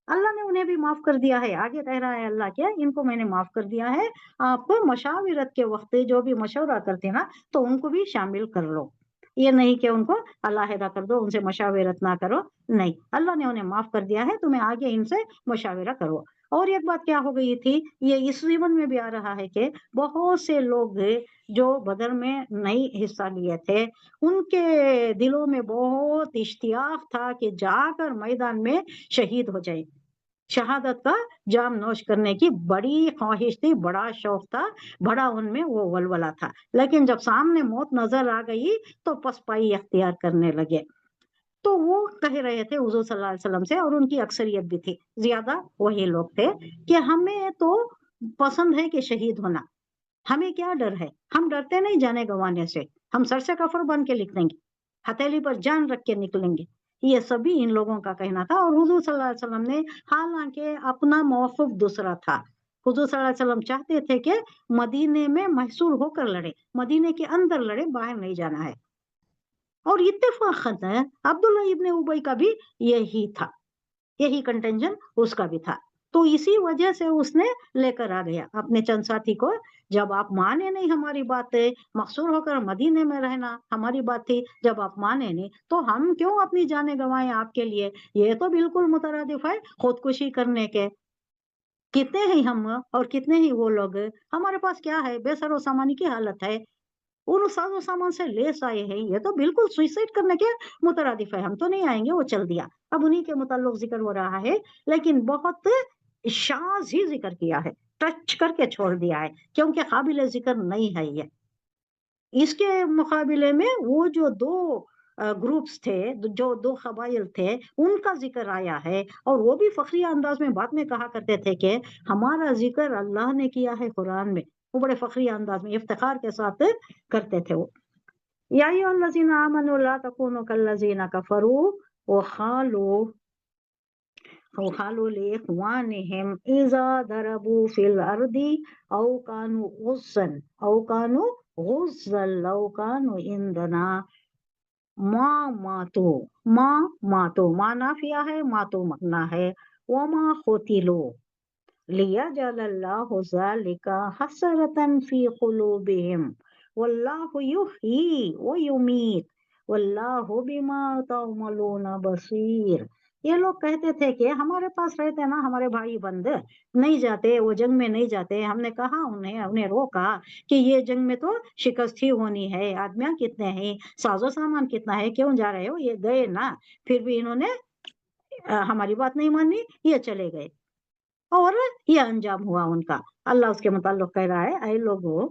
अल्लाह ने उन्हें भी माफ कर दिया है। आगे कह रहा है अल्लाह के, इनको मैंने माफ कर दिया है। आप मशाविरत के वक्त जो भी मशवरा करते ना, तो उनको भी शामिल कर लो। ये नहीं कि उनको अलहदा कर दो, उनसे मशाविरत ना करो, नहीं, अल्लाह ने उन्हें माफ कर दिया है, तुम्हें आगे इनसे मुशाविरा करो। और एक बात क्या हो गई थी, ये इस जीवन में भी आ रहा है कि बहुत से लोग जो बदर में नहीं हिस्सा लिए थे, उनके दिलों में बहुत इश्तियाक था कि जाकर मैदान में शहीद हो जाए, शहादत का जाम नोश करने की बड़ी ख्वाहिश थी, बड़ा शौक था, बड़ा उनमें वो वलवला था। लेकिन जब सामने मौत नजर आ गई तो पसपाई अख्तियार करने लगे। तो वो कह रहे थे हुजूर सल्लल्लाहु अलैहि वसल्लम से, और उनकी अक्सरियत भी थी, ज्यादा वही लोग थे, कि हमें तो पसंद है कि शहीद होना, हमें क्या डर है, हम डरते नहीं जाने गंवाने से, हम सर से कफर बन के निकलेंगे, हथेली पर जान रख के निकलेंगे। ये सभी इन लोगों का कहना था। और हुजूर सल्लल्लाहु अलैहि वसल्लम ने हालांकि अपना मौक़िफ़ दूसरा था। हुजूर सल्लल्लाहु अलैहि वसल्लम चाहते थे कि मदीने में महसूर होकर लड़े, मदीने के अंदर लड़े, बाहर नहीं जाना है। और इत्तेफाकन अब्दुल्ला इब्ने उबई का भी यही था, यही कंटेंशन उसका भी था। तो इसी वजह से उसने लेकर आ गया अपने चंद साथी को। जब आप माने नहीं हमारी बात, मकसूर होकर मदीने में रहना हमारी बात थी, जब आप माने नहीं तो हम क्यों अपनी जानें गंवाएं आपके लिए, ये तो बिल्कुल मुतरादिफ है खुदकुशी करने के। कितने ही हम और कितने ही वो लोग, हमारे पास क्या है, बेसरो सामानी की हालत है, उन साजो सामान से लेस आए हैं, ये तो बिल्कुल सुइसाइड करने के मुतरादिफ है, हम तो नहीं आएंगे, वो चल दिया। अब उन्हीं के मुताल्लिक जिक्र हो रहा है, लेकिन बहुत शाज ही जिक्र किया है, टच करके छोड़ दिया है, क्योंकि काबिल जिक्र नहीं है ये। इसके मुकाबले में वो जो दो ग्रुप्स थे, जो दो कबाइल थे, उनका जिक्र आया है, और वो भी फखरिया अंदाज में बाद में कहा करते थे कि हमारा जिक्र अल्लाह ने किया है कुरान में। वो बड़े फखरिया अंदाज में इफ्तिखार के साथ करते थे वो। या अय्युहल्लज़ीना आमनू ला तकूनू कल्लज़ीना कफरू वखालू लिइख्वानिहिम इज़ा दरबू फिल अर्दी औ कानू गुज़्ज़न लौ कानू इंदना मा नाफिया है, मातू मकना है, वमा खुतिलो लियजअलल्लाहु ज़ालिका हसरतन फी कुलूबिहिम वल्लाहु युह्यी व युमीत वल्लाहु बिमा तअमलून बसीर। ये लोग कहते थे कि हमारे पास रहते ना हमारे भाई बंद, नहीं जाते, वो जंग में नहीं जाते। हमने कहा उन्हें रोका कि ये जंग में तो शिकस्त ही होनी है, आदमियां कितने हैं, साजो सामान कितना है, क्यों जा रहे हो, ये गए ना। फिर भी इन्होंने हमारी बात नहीं मानी, ये चले गए, और ये अंजाम हुआ उनका। अल्लाह उसके मुताल्लिक कह रहा है, ऐ लोगों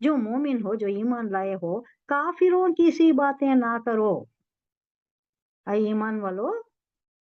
जो मोमिन हो, जो ईमान लाए हो, काफिरों की सी बातें ना करो। ऐ ईमान वालो,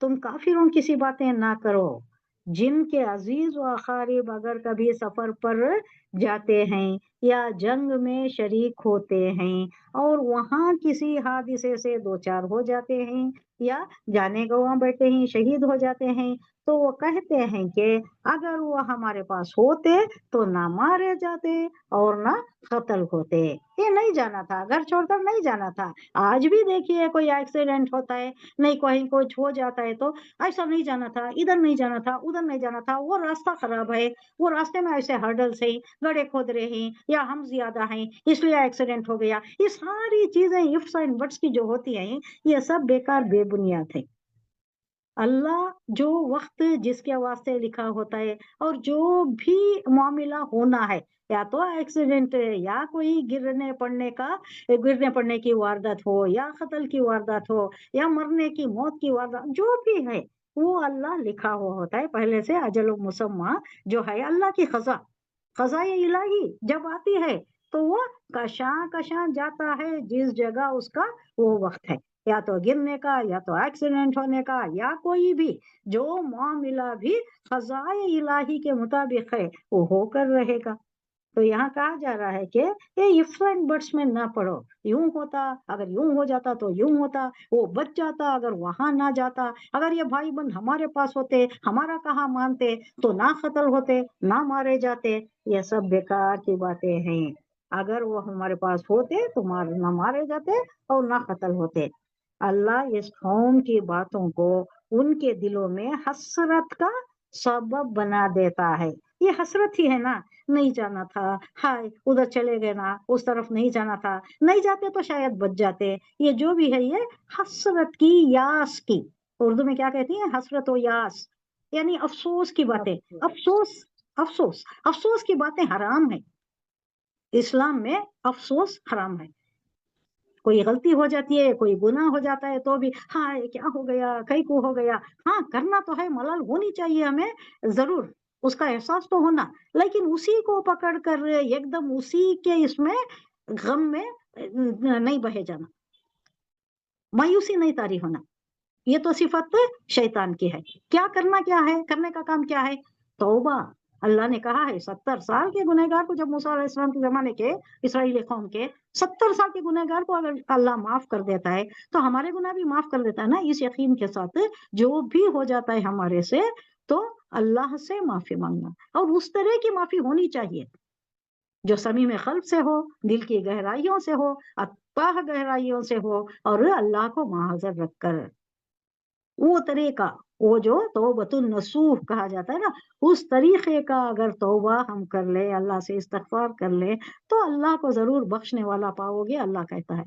तुम काफिरों की सी बातें ना करो, जिनके अजीज व अकारीब अगर कभी सफर पर जाते हैं या जंग में शरीक होते हैं और वहां किसी हादिसे से दो चार हो जाते हैं या जाने गंवा बैठे हैं, शहीद हो जाते हैं, तो वो कहते हैं कि अगर वो हमारे पास होते तो ना मारे जाते और ना कत्ल होते। ये नहीं जाना था, घर छोड़कर नहीं जाना था। आज भी देखिए कोई एक्सीडेंट होता है, नहीं कहीं कुछ हो जाता है, तो ऐसा नहीं जाना था, इधर नहीं जाना था, उधर नहीं जाना था, वो रास्ता खराब है, वो रास्ते में ऐसे हर्डल्स है, गड्ढे खोद रहे हैं, या हम ज्यादा हैं इसलिए एक्सीडेंट हो गया। ये सारी चीजें इफ्स एंड बट्स की जो होती हैं, ये सब बेकार बेबुनियाद है। अल्लाह जो वक्त जिसके वास्ते लिखा होता है, और जो भी मामला होना है, या तो एक्सीडेंट या कोई गिरने पड़ने की वारदात हो, या कत्ल की वारदात हो, या मरने की मौत की वारदात, जो भी है वो अल्लाह लिखा हुआ होता है पहले से। अजल मुसम्मा जो है अल्लाह की खजा इलाही जब आती है तो वो कशां जाता है जिस जगह उसका वो वक्त है, या तो गिरने का, या तो एक्सीडेंट होने का, या कोई भी जो मामला भी खजाए इलाही के मुताबिक है वो होकर रहेगा। तो यहाँ कहा जा रहा है कि ये इफ्स एंड बट्स में ना पड़ो, यूं होता, अगर यूं हो जाता तो यूं होता, वो बच जाता अगर वहां ना जाता, अगर ये भाई बंद हमारे पास होते, हमारा कहा मानते, तो ना कत्ल होते, ना मारे जाते। ये सब बेकार की बातें हैं। अगर वो हमारे पास होते तो ना मारे जाते और ना कत्ल होते। अल्लाह इस कौम की बातों को उनके दिलों में हसरत का सबब बना देता है। ये हसरत ही है ना, नहीं जाना था, हाय उधर चले गए ना, उस तरफ नहीं जाना था, नहीं जाते तो शायद बच जाते। ये जो भी है ये हसरत की, यास की, उर्दू में क्या कहती है, हसरत और यास, यानी अफसोस की बातें। अफसोस अफसोस अफसोस की बातें हराम है, इस्लाम में अफसोस हराम है। کوئی غلطی ہو جاتی ہے، کوئی گناہ ہو جاتا ہے تو بھی ہاں یہ کیا ہو گیا، کئی کو ہو گیا، ہاں کرنا تو ہے، ملال ہونی چاہیے ہمیں ضرور، اس کا احساس تو ہونا، لیکن اسی کو پکڑ کر ایک دم اسی کے اس میں غم میں نہیں بہے جانا، مایوسی نہیں طاری ہونا، یہ تو صفت شیطان کی ہے۔ کیا کرنا کیا ہے، کرنے کا کام کیا ہے؟ توبہ۔ اللہ نے کہا ہے 70 سال کے گنہگار کو، جب موسیٰ علیہ السلام کے زمانے کے اسرائیلی قوم کے 70 سال کے گنہگار کو اگر اللہ معاف کر دیتا ہے تو ہمارے گناہ بھی معاف کر دیتا ہے نا، اس یقین کے ساتھ جو بھی ہو جاتا ہے ہمارے سے تو اللہ سے معافی مانگنا، اور اس طرح کی معافی ہونی چاہیے جو صمیم قلب سے ہو، دل کی گہرائیوں سے ہو، اتاہ گہرائیوں سے ہو، اور اللہ کو محاذر رکھ کر، وہ طریقہ، وہ جو توبۃ النصوح کہا جاتا ہے نا، اس طریقے کا اگر توبہ ہم کر لے، اللہ سے استغفار کر لے تو اللہ کو ضرور بخشنے والا پاؤ گے۔ اللہ کہتا ہے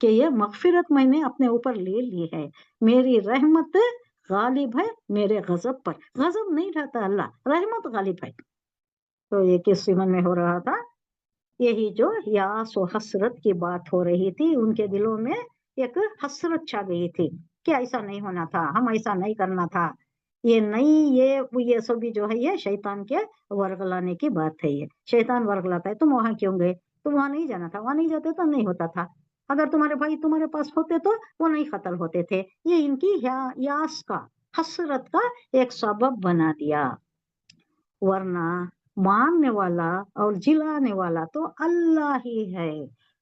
کہ یہ مغفرت میں نے اپنے اوپر لے لی ہے، میری رحمت غالب ہے میرے غضب پر، غضب نہیں رہتا اللہ، رحمت غالب ہے۔ تو یہ کس سمن میں ہو رہا تھا؟ یہی جو یاس و حسرت کی بات ہو رہی تھی، ان کے دلوں میں ایک حسرت چھا گئی تھی کہ ایسا نہیں ہونا تھا، ہم ایسا نہیں کرنا تھا، یہ نہیں، یہ سب بھی جو ہے یہ شیطان کے ورغلانے کی بات ہے، یہ شیطان ورغلاتا ہے، تم وہاں کیوں گئے، تم وہاں نہیں جانا تھا، وہاں نہیں جاتے تو نہیں ہوتا تھا، اگر تمہارے بھائی تمہارے پاس ہوتے تو وہ نہیں قتل ہوتے تھے، یہ ان کی یاس کا، حسرت کا ایک سبب بنا دیا، ورنہ ماننے والا اور جلانے والا تو اللہ ہی ہے۔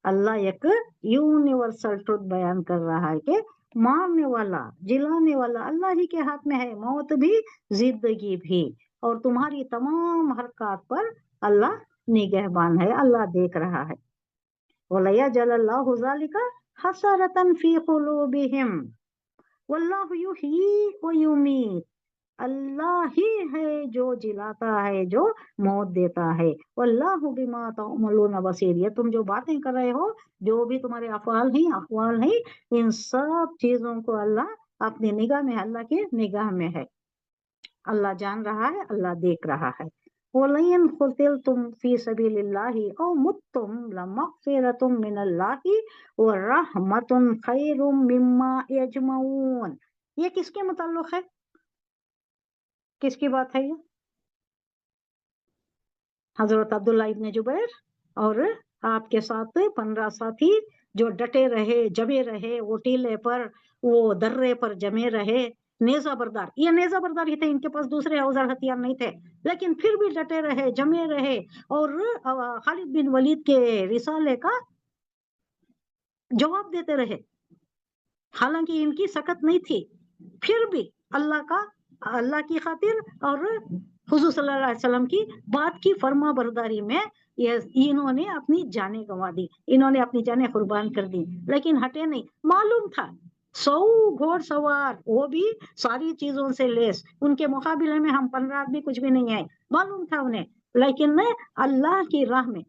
اللہ ایک یونیورسل ٹروت بیان کر رہا ہے کہ مارنے والا جلانے والا اللہ ہی کے ہاتھ میں ہے، موت بھی زندگی بھی، اور تمہاری تمام حرکات پر اللہ نگہبان ہے، اللہ دیکھ رہا ہے۔ وَلَيَجْعَلَ اللَّهُ ذَلِكَ حَسْرَةً فِي قُلُوبِهِمْ وَاللَّهُ يُحْيِي وَيُمِيتُ، اللہ ہی ہے جو جلاتا ہے، جو موت دیتا ہے، واللہ بما تعملون بصیر، یہ تم جو باتیں کر رہے ہو، جو بھی تمہارے افعال ہیں، اقوال ہیں، ان سب چیزوں کو اللہ اپنی نگاہ میں، اللہ کی نگاہ میں ہے، اللہ جان رہا ہے، اللہ دیکھ رہا ہے۔ وَلَئِنْ قُتِلْتُمْ فِي سَبِيلِ اللَّهِ أَوْ مُتُّمْ لَمَغْفِرَةٌ مِّنَ اللَّهِ وَرَحْمَةٌ خَيْرٌ مِّمَّا يَجْمَعُونَ، یہ کس کے متعلق ہے، کس کی بات ہے یہ؟ حضرت عبداللہ ابن جبیر اور آپ کے ساتھ 15 ساتھی جو ڈٹے رہے، جمے رہے، وہ ٹیلے پر، وہ درے پر جمے رہے، نیزہ بردار، یہ نیزہ بردار ہی تھے، ان کے پاس دوسرے اوزار ہتھیار نہیں تھے، لیکن پھر بھی ڈٹے رہے، جمے رہے، اور خالد بن ولید کے رسالے کا جواب دیتے رہے، حالانکہ ان کی سکت نہیں تھی، پھر بھی اللہ کی خاطر اور حضور صلی اللہ علیہ وسلم کی بات کی فرما برداری میں انہوں نے اپنی جانیں گنوا دی، انہوں نے اپنی جانیں قربان کر دی، لیکن ہٹے نہیں، معلوم تھا 100 گھوڑ سوار، وہ بھی ساری چیزوں سے لیس، ان کے مقابلے میں ہم 15 آدمی کچھ بھی نہیں ہے، معلوم تھا انہیں، لیکن اللہ کی راہ میں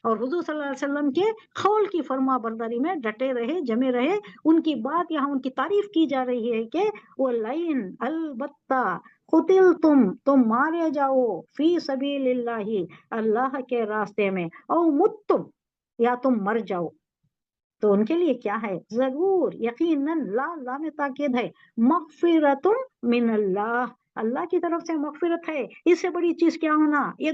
اور حضور صلی اللہ علیہ وسلم کے قول کی فرما برداری میں ڈٹے رہے، جمے رہے، ان کی بات یہاں ان کی تعریف کی جا رہی ہے کہ وہ لائن البتہ قتل تم مارے جاؤ فی سبیل اللہ، اللہ کے راستے میں، او متم، یا تم مر جاؤ، تو ان کے لیے کیا ہے، ضرور یقیناً، لام تاکید ہے، مغفرۃ من اللہ، اللہ کی طرف سے مغفرت ہے، اس سے بڑی چیز کیا ہونا، یہ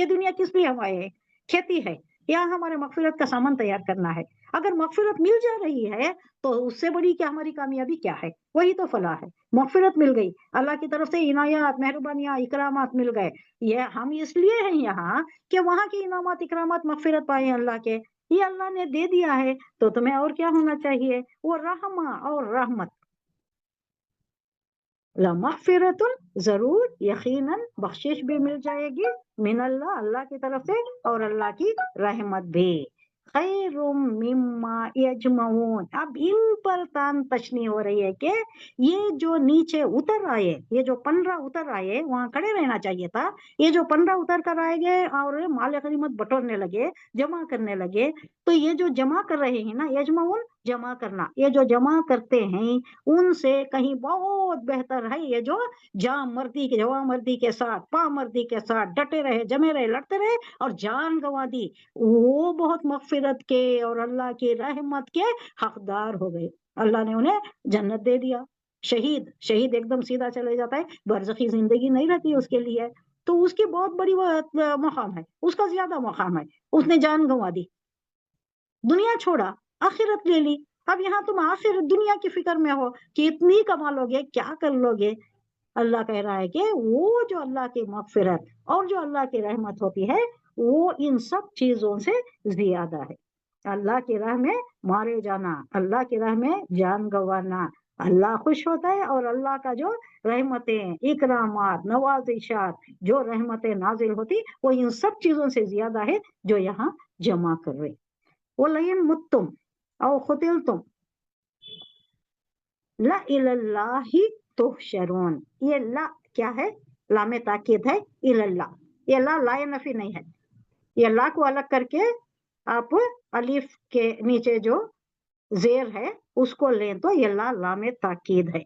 دنیا کس لیے ہم آئے ہیں، کھیتی ہے یا ہمارے مغفرت کا سامان تیار کرنا ہے، اگر مغفرت مل جا رہی ہے تو اس سے بڑی کیا ہماری کامیابی کیا ہے، وہی تو فلاح ہے، مغفرت مل گئی، اللہ کی طرف سے عنایات، مہربانیاں، اکرامات مل گئے، یہ ہم اس لیے ہیں یہاں کہ وہاں کے انعامات، اکرامات، مغفرت پائے اللہ کے، یہ اللہ نے دے دیا ہے، تو تمہیں اور کیا ہونا چاہیے، وہ رحمہ اور رحمت، لمغفرۃ، ضرور یقیناً بخشش بھی مل جائے گی، من اللہ، اللہ کی طرف سے، اور اللہ کی رحمت بھی، خیر مما یجمعون، اب ان پر تان تشنی ہو رہی ہے کہ یہ جو نیچے اتر آئے، یہ جو 15 اتر آئے، وہاں کھڑے رہنا چاہیے تھا، یہ جو 15 اتر کر آئے گئے اور مال غنیمت بٹورنے لگے، جمع کرنے لگے، تو یہ جو جمع کر رہے ہیں نا، یجمعون، जमा करना, ये जो जमा करते हैं उनसे कहीं बहुत बेहतर है ये जो जामर्दी के जवामर्दी के साथ पामर्दी के साथ डटे रहे, जमे रहे, लड़ते रहे और जान गंवा दी। वो बहुत मगफिरत के और अल्लाह की रहमत के हकदार हो गए। अल्लाह ने उन्हें जन्नत दे दिया। शहीद एकदम सीधा चले जाता है, बरज़खी जिंदगी नहीं रहती उसके लिए, तो उसकी बहुत बड़ी मकाम है, उसका ज्यादा मकाम है। उसने जान गंवा दी, दुनिया छोड़ा, आखिरत ले ली। अब यहाँ तुम आखिर दुनिया की फिक्र में हो कि इतनी कमा लोगे, क्या कर लोगे। अल्लाह कह रहा है कि वो जो अल्लाह की मगफिरत और जो अल्लाह की रहमत होती है वो इन सब चीजों से ज्यादा है। अल्लाह की राह में मारे जाना, अल्लाह की राह में जान गंवाना, अल्लाह खुश होता है और अल्लाह का जो रहमतें, इकरामात, नवाजिशात, जो रहमतें नाजिल होती वो इन सब चीजों से ज्यादा है जो यहाँ जमा कर रहे। वो लइन मुत्तुम और खुतिलतुम ला इलल्लाहि तुहशरून, ये ला क्या है, ला में ताकीद है, इलल्लाह, ये ला लाए नफी नहीं है। ये ला को अलग करके आप अलिफ के नीचे जो जेर है उसको लें तो ये ला में ताकीद है।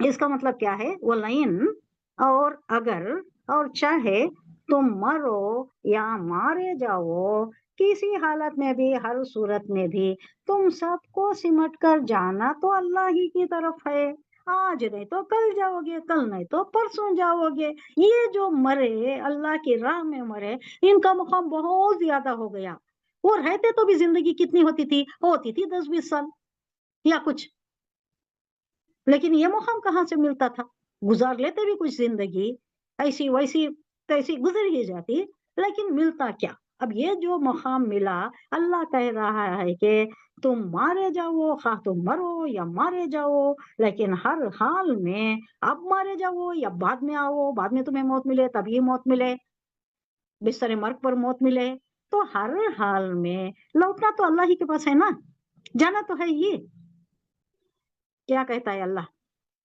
इसका मतलब क्या है, वो लाइन और अगर और चाहे तुम मरो या मारे जाओ, किसी हालत में भी, हर सूरत में भी तुम सबको सिमट कर जाना तो अल्लाह ही की तरफ है। आज नहीं तो कल जाओगे, कल नहीं तो परसों जाओगे। ये जो मरे, अल्लाह की राह में मरे, इनका मुकाम बहुत ज्यादा हो गया। वो रहते तो भी जिंदगी कितनी होती थी 10-20 साल या कुछ, लेकिन ये मुकाम कहाँ से मिलता था। गुजार लेते भी कुछ जिंदगी, ऐसी वैसी तैसी गुजर ही जाती, लेकिन मिलता क्या। अब ये जो मुकाम मिला, अल्लाह कह रहा है कि तुम मारे जाओ, खा तुम मरो या मारे जाओ, लेकिन हर हाल में अब मारे जाओ या बाद में आओ, बाद में तुम्हें मौत मिले, तभी मौत मिले, बिस्तरे मर्ग पर मौत मिले, तो हर हाल में लौटना तो अल्लाह ही के पास है ना, जाना तो है ही। क्या कहता है अल्लाह,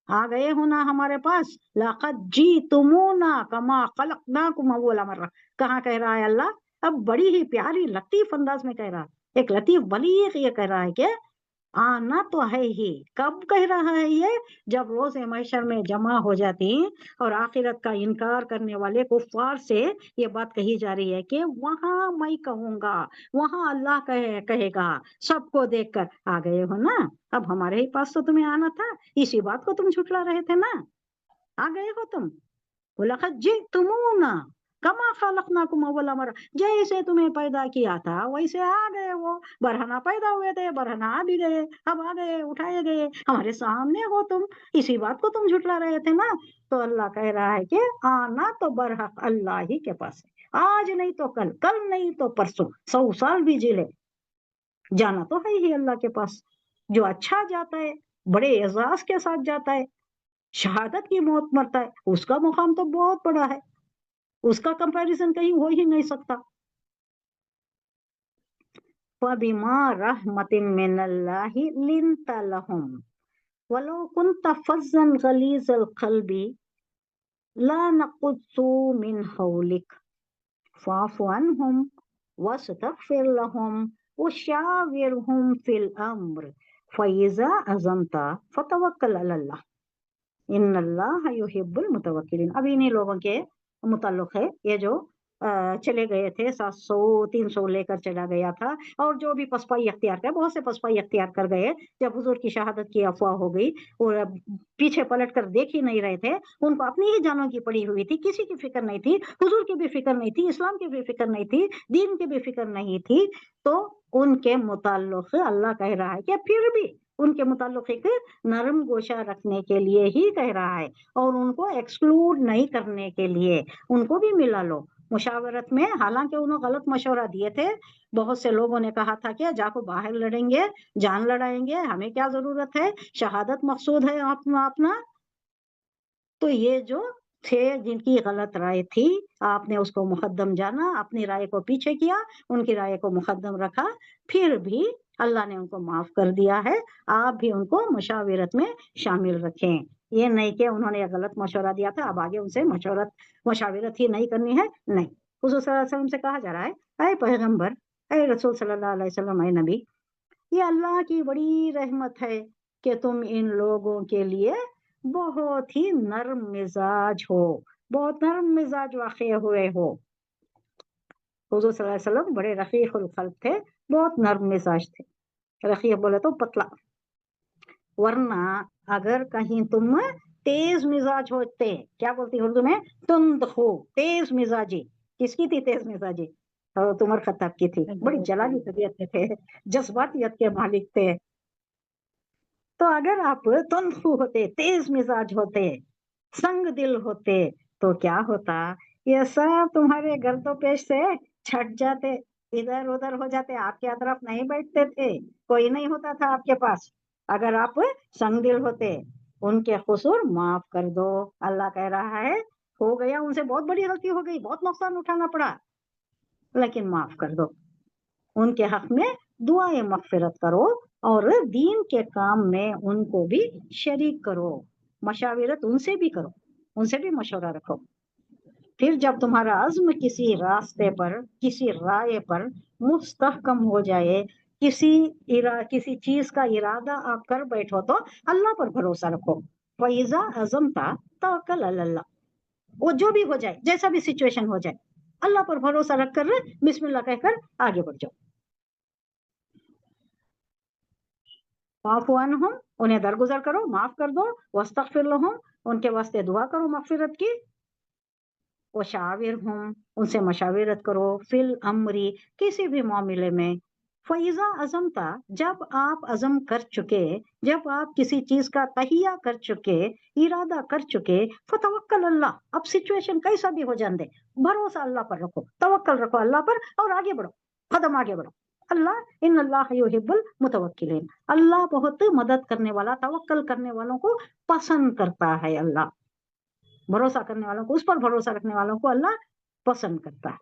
आ गए हो ना हमारे पास, लक़द जीतुमूना कमा खलक़नाकुम अव्वल मर्रा। कहाँ कह रहा है अल्लाह, अब बड़ी ही प्यारी लतीफ अंदाज में कह रहा है, एक लतीफ बलीग ये कह रहा है कि आना तो है ही। कब कह रहा है ये, जब रोज़े महशर में जमा हो जाती और आखिरत का इनकार करने वाले कुफ्फार से ये बात कही जा रही है कि वहां मैं कहूंगा, वहां अल्लाह कहेगा सबको देखकर, आ गए हो ना, अब हमारे ही पास तो तुम्हें आना था, इसी बात को तुम झुठला रहे थे ना, आ गए हो तुम। लक़द जि'तुमूना कमा खलक़नाकुम अव्वल मर्रा, जैसे तुम्हें पैदा किया था वैसे आ गए वो, बरहना पैदा हुए थे, बरहना आ भी गए, अब आ गए, उठाए गए, हमारे सामने हो तुम, इसी बात को तुम झुठला रहे थे ना। तो अल्लाह कह रहा है कि आना तो बरहक अल्लाह ही के पास है, आज नहीं तो कल, कल नहीं तो परसों, 100 साल भी जी ले, जाना तो है ही अल्लाह के पास। जो अच्छा जाता है, बड़े एजाज के साथ जाता है, शहादत की मौत मरता है, उसका मुकाम तो बहुत बड़ा है, उसका कंपैरिजन कहीं हो ही नहीं सकता। फबिमा रहमतिन मिनल्लाहि लिंता लहुम वलो कुंत फज़्ज़न गलीज़ल क़ल्बि ला नक़ुद्दू मिन हौलिक फ़अफ़ु अन्हुम वस्तग़फ़िर लहुम वशाविरहुम फ़िल अम्र फ़इज़ा अज़मता फ़तवक्कल अलल्लाह इन्नल्लाह युहिब्बुल मुतवक्किलीन। अब इन्हीं लोगों के मुताल्लिक़ है ये जो चले गए थे, 700-300 लेकर चला गया था, और जो भी पसपाई अख्तियार कर, बहुत से पसपाई अख्तियार कर गए जब हुजूर की शहादत की अफवाह हो गई और पीछे पलट कर देख ही नहीं रहे थे, उनको अपनी ही जानों की पड़ी हुई थी, किसी की फिक्र नहीं थी, हुजूर की भी फिक्र नहीं थी, इस्लाम की भी फिक्र नहीं थी, दीन की भी फिक्र नहीं थी, तो उनके मुताल्लिक़ अल्लाह कह रहा है कि फिर भी उनके मुताल्लिक़ एक नरम गोशा रखने के लिए ही कह रहा है, और उनको एक्सक्लूड नहीं करने के लिए, उनको भी मिला लो मुशावरत में। हालांकि उन्होंने गलत मशवरा दिए थे, बहुत से लोगों ने कहा था कि जाको बाहर लड़ेंगे, जान लड़ाएंगे, हमें क्या जरूरत है, शहादत मकसूद है अपना। तो ये जो थे जिनकी गलत राय थी, आपने उसको मुकद्दम जाना, अपनी राय को पीछे किया, उनकी राय को मुकद्दम रखा, फिर भी अल्लाह ने उनको माफ कर दिया है। आप भी उनको मुशावरत में शामिल रखें, ये नहीं कि उन्होंने गलत मशवरा दिया था अब आगे उनसे मुशावरत ही नहीं करनी है, नहीं। हुज़ूर सल्लल्लाहु अलैहि वसल्लम से कहा जा रहा है, ऐ पैगंबर, ऐ रसूल सल्लल्लाहु अलैहि वसल्लम, ऐ नबी, یہ اللہ کی بڑی رحمت ہے کہ تم ان لوگوں کے لیے بہت ہی نرم مزاج ہو، بہت نرم مزاج واقع ہوئے ہو۔ حضور صلی اللہ علیہ وسلم بڑے رفیق الخلق تھے، بہت نرم مزاج تھے، رفیق بولے تو پتلا، ورنہ اگر کہیں تم تیز مزاج ہوتے، کیا بولتی اردو میں، تند ہو، تیز مزاجی، کس کی تھی تیز مزاجی؟ حضرت عمر خطاب کی تھی، بڑی جلالی طبیعت کے تھے، جذباتیت کے مالک تھے۔ تو اگر آپ تند ہوتے، تیز مزاج ہوتے، سنگ دل ہوتے تو کیا ہوتا؟ یہ سب تمہارے گرد و پیش سے چھٹ جاتے، ادھر ادھر ہو جاتے، آپ کے اطراف نہیں بیٹھتے تھے، کوئی نہیں ہوتا تھا آپ کے پاس۔ اگر آپ سنگ دل ہوتے، ان کے قصور معاف کر دو، اللہ کہہ رہا ہے ہو گیا، ان سے بہت بڑی غلطی ہو گئی، بہت نقصان اٹھانا پڑا، لیکن معاف کر دو، ان کے حق میں دعائیں مغفرت کرو، اور دین کے کام میں ان کو بھی شریک کرو، مشاورت ان سے بھی کرو، ان سے بھی مشورہ رکھو۔ پھر جب تمہارا عزم کسی راستے پر، کسی رائے پر مستحکم ہو جائے، کسی چیز کا ارادہ آپ کر بیٹھو تو اللہ پر بھروسہ رکھو۔ فَإِذَا عَزَمْتَ تَوَكَّلْ عَلَى اللَّهِ، وہ جو بھی ہو جائے، جیسا بھی سچویشن ہو جائے، اللہ پر بھروسہ رکھ کر بسم اللہ کہہ کر آگے بڑھ جاؤ۔ فَاعْفُ عَنْهُمْ، انہیں درگزر کرو، معاف کر دو، وَاسْتَغْفِرْ لَهُمْ، ان کے واسطے دعا کرو مغفرت کی، وَشَاوِرْهُمْ، ان سے مشاورت کرو، فی الامر، کسی بھی معاملے میں۔ فَإِذَا عَزَمْتَ، جب آپ عزم کر چکے، جب آپ کسی چیز کا تہیہ کر چکے، ارادہ کر چکے، فَتَوَكَّلْ اللہ، اب سچویشن کیسا بھی ہو جان دے، بھروسہ اللہ پر رکھو، توکل رکھو اللہ پر، اور آگے بڑھو، قدم آگے بڑھو۔ اللہ، ان اللہ یحب المتوکلین، اللہ بہت مدد کرنے والا، توکل کرنے والوں کو پسند کرتا ہے۔ اللہ بھروسہ کرنے والوں کو، اس پر بھروسہ رکھنے والوں کو اللہ پسند کرتا ہے۔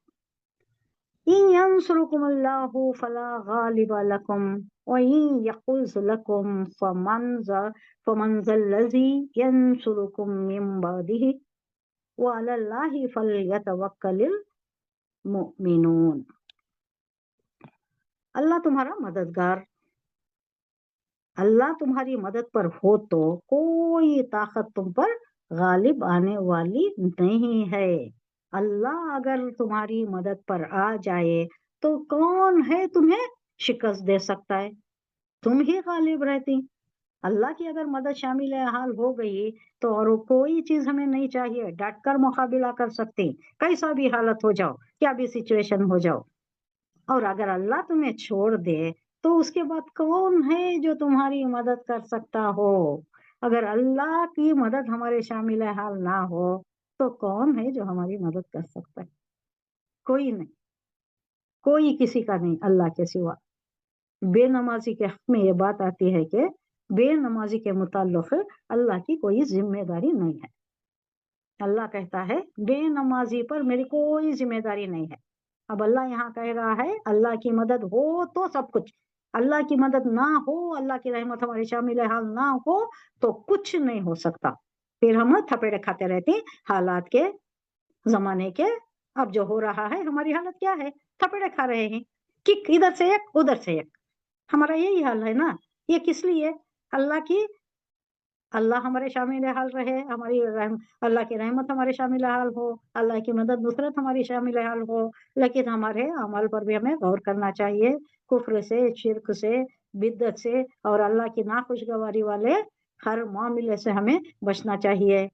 إِن يَنْصُرْكُمُ اللَّهُ فَلَا غَالِبَ لَكُمْ وَإِن يَخْذُلْكُمْ فَمَنْ ذَا الَّذِي يَنْصُرُكُمْ مِنْ بَعْدِهِ وَعَلَى اللَّهِ فَلْيَتَوَكَّلِ الْمُؤْمِنُونَ۔ اللہ تمہارا مددگار، اللہ تمہاری مدد پر ہو تو کوئی طاقت تم پر غالب آنے والی نہیں ہے۔ اللہ اگر تمہاری مدد پر آ جائے تو کون ہے تمہیں شکست دے سکتا ہے؟ تم ہی غالب رہتی۔ اللہ کی اگر مدد شامل حال ہو گئی تو اور کوئی چیز ہمیں نہیں چاہیے، ڈٹ کر مقابلہ کر سکتے، کیسا بھی حالت ہو جاؤ، کیا بھی سچویشن ہو جاؤ۔ اور اگر اللہ تمہیں چھوڑ دے تو اس کے بعد کون ہے جو تمہاری مدد کر سکتا ہو؟ اگر اللہ کی مدد ہمارے شامل حال نہ ہو تو کون ہے جو ہماری مدد کر سکتا ہے؟ کوئی نہیں، کوئی کسی کا نہیں اللہ کے سوا۔ بے نمازی کے حق میں یہ بات آتی ہے کہ بے نمازی کے متعلق اللہ کی کوئی ذمہ داری نہیں ہے۔ اللہ کہتا ہے بے نمازی پر میری کوئی ذمہ داری نہیں ہے۔ اب اللہ یہاں کہہ رہا ہے اللہ کی مدد ہو تو سب کچھ، اللہ کی مدد نہ ہو، اللہ کی رحمت ہمارے شامل حال نہ ہو تو کچھ نہیں ہو سکتا۔ پھر ہم تھپیڑے کھاتے رہتے ہیں حالات کے، زمانے کے۔ اب جو ہو رہا ہے ہماری حالت کیا ہے؟ تھپیڑے کھا رہے ہیں، کک ادھر سے ایک ادھر سے ایک، ہمارا یہی حال ہے نا۔ یہ کس لیے؟ اللہ ہمارے شامل حال رہے، اللہ کی رحمت ہمارے شامل حال ہو، اللہ کی مدد نصرت ہماری شامل حال ہو، لیکن ہمارے اعمال پر بھی ہمیں غور کرنا چاہیے، کفر سے، شرک سے، بدعت سے اور اللہ کی ناخوشگواری والے ہر معاملے سے ہمیں بچنا چاہیے۔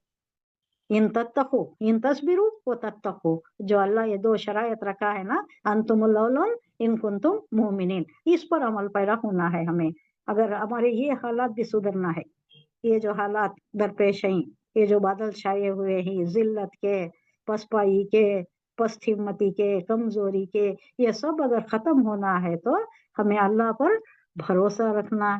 ان تتقوا، ان تصبروا وتتقوا، جو اللہ یہ دو شرائط رکھا ہے نا، انتم الاولون ان کنتم مؤمنین، اس پر عمل پیرا ہونا ہے ہمیں۔ اگر ہمارے یہ حالات بھی سدھرنا ہے، یہ جو حالات درپیش ہیں، یہ جو بادل چھائے ہوئے ہیں، ذلت کے، پسپائی کے، پست ہمتی کے، کمزوری کے، یہ سب اگر ختم ہونا ہے تو ہمیں اللہ پر بھروسہ رکھنا،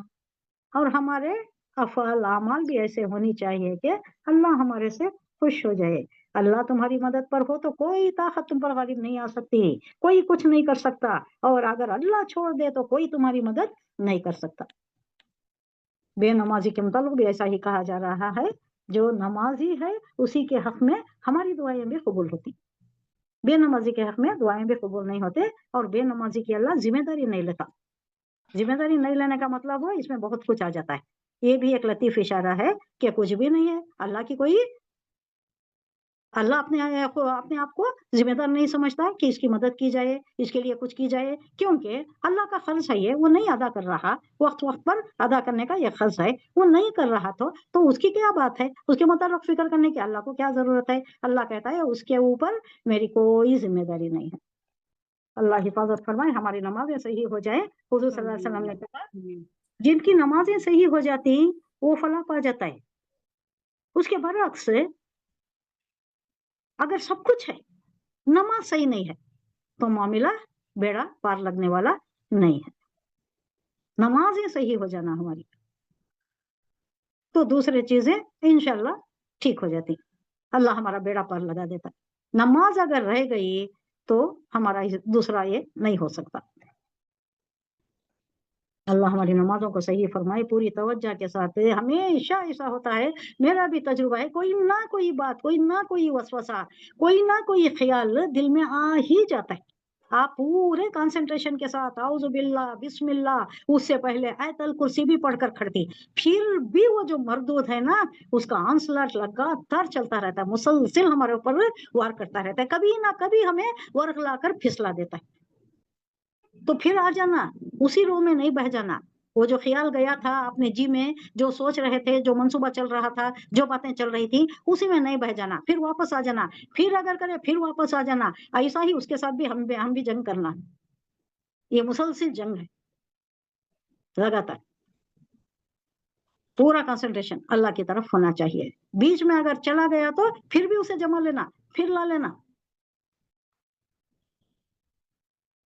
اور ہمارے افعال اعمال بھی ایسے ہونی چاہیے کہ اللہ ہمارے سے خوش ہو جائے۔ اللہ تمہاری مدد پر ہو تو کوئی طاقت تم پر غالب نہیں آ سکتی، کوئی کچھ نہیں کر سکتا، اور اگر اللہ چھوڑ دے تو کوئی تمہاری مدد نہیں کر سکتا۔ بے نمازی کے متعلق بھی ایسا ہی کہا جا رہا ہے، جو نمازی ہے اسی کے حق میں ہماری دعائیں بھی قبول ہوتی، بے نمازی کے حق میں دعائیں بھی قبول نہیں ہوتے، اور بے نمازی کی اللہ ذمہ داری نہیں لیتا۔ ذمہ داری نہیں لینے کا مطلب ہے اس میں بہت کچھ آ جاتا ہے. یہ بھی ایک لطیف اشارہ ہے کہ کچھ بھی نہیں ہے. اللہ اپنے آپ کو ذمہ دار نہیں سمجھتا کہ اس کی مدد کی جائے، اس کے لیے کچھ کی جائے، کیونکہ اللہ کا فرض ہے یہ، وہ نہیں ادا کر رہا، وقت پر ادا کرنے کا یہ فرض ہے، وہ نہیں کر رہا تو اس کی کیا بات ہے، اس کے متعلق فکر کرنے کی اللہ کو کیا ضرورت ہے. اللہ کہتا ہے اس کے اوپر میری کوئی ذمہ داری نہیں ہے. اللہ حفاظت فرمائے، ہماری نمازیں صحیح ہو جائیں. حضور صلی اللہ علیہ وسلم نے کہا جن کی نمازیں صحیح ہو جاتی وہ فلاح پا جاتا ہے. اس کے برعکس اگر سب کچھ ہے، نماز صحیح نہیں ہے، تو معاملہ بیڑا پار لگنے والا نہیں ہے. نمازیں صحیح ہو جانا ہماری، تو دوسری چیزیں انشاءاللہ ٹھیک ہو جاتی. اللہ ہمارا بیڑا پار لگا دیتا. نماز اگر رہ گئی تو ہمارا دوسرا یہ نہیں ہو سکتا. اللہ ہماری نمازوں کو صحیح فرمائے پوری توجہ کے ساتھ. ہمیشہ ایسا ہوتا ہے، میرا بھی تجربہ ہے، کوئی نہ کوئی بات، کوئی نہ کوئی وسوسہ، کوئی نہ کوئی خیال دل میں آ ہی جاتا ہے. آپ پورے کنسنٹریشن کے ساتھ اعوذ باللہ بسم اللہ، اس سے پہلے آیت الکرسی بھی پڑھ کر کھڑتی، پھر بھی وہ جو مردود ہے نا، اس کا آنسلٹ لگاتار چلتا رہتا ہے، مسلسل ہمارے اوپر وار کرتا رہتا ہے، کبھی نہ کبھی ہمیں ورغ لا کر پھسلا دیتا ہے. تو پھر آ جانا، اسی رو میں نہیں بہ جانا. وہ جو خیال گیا تھا اپنے جی میں، جو سوچ رہے تھے، جو منصوبہ چل رہا تھا، جو باتیں چل رہی تھی، اسی میں نہیں بہ جانا، پھر واپس آ جانا، پھر اگر کرے پھر واپس آ جانا. ایسا ہی اس کے ساتھ بھی ہم بھی جنگ کرنا. یہ مسلسل جنگ ہے، لگاتار پورا کنسنٹریشن اللہ کی طرف ہونا چاہیے. بیچ میں اگر چلا گیا تو پھر بھی اسے جما لینا، پھر لا لینا.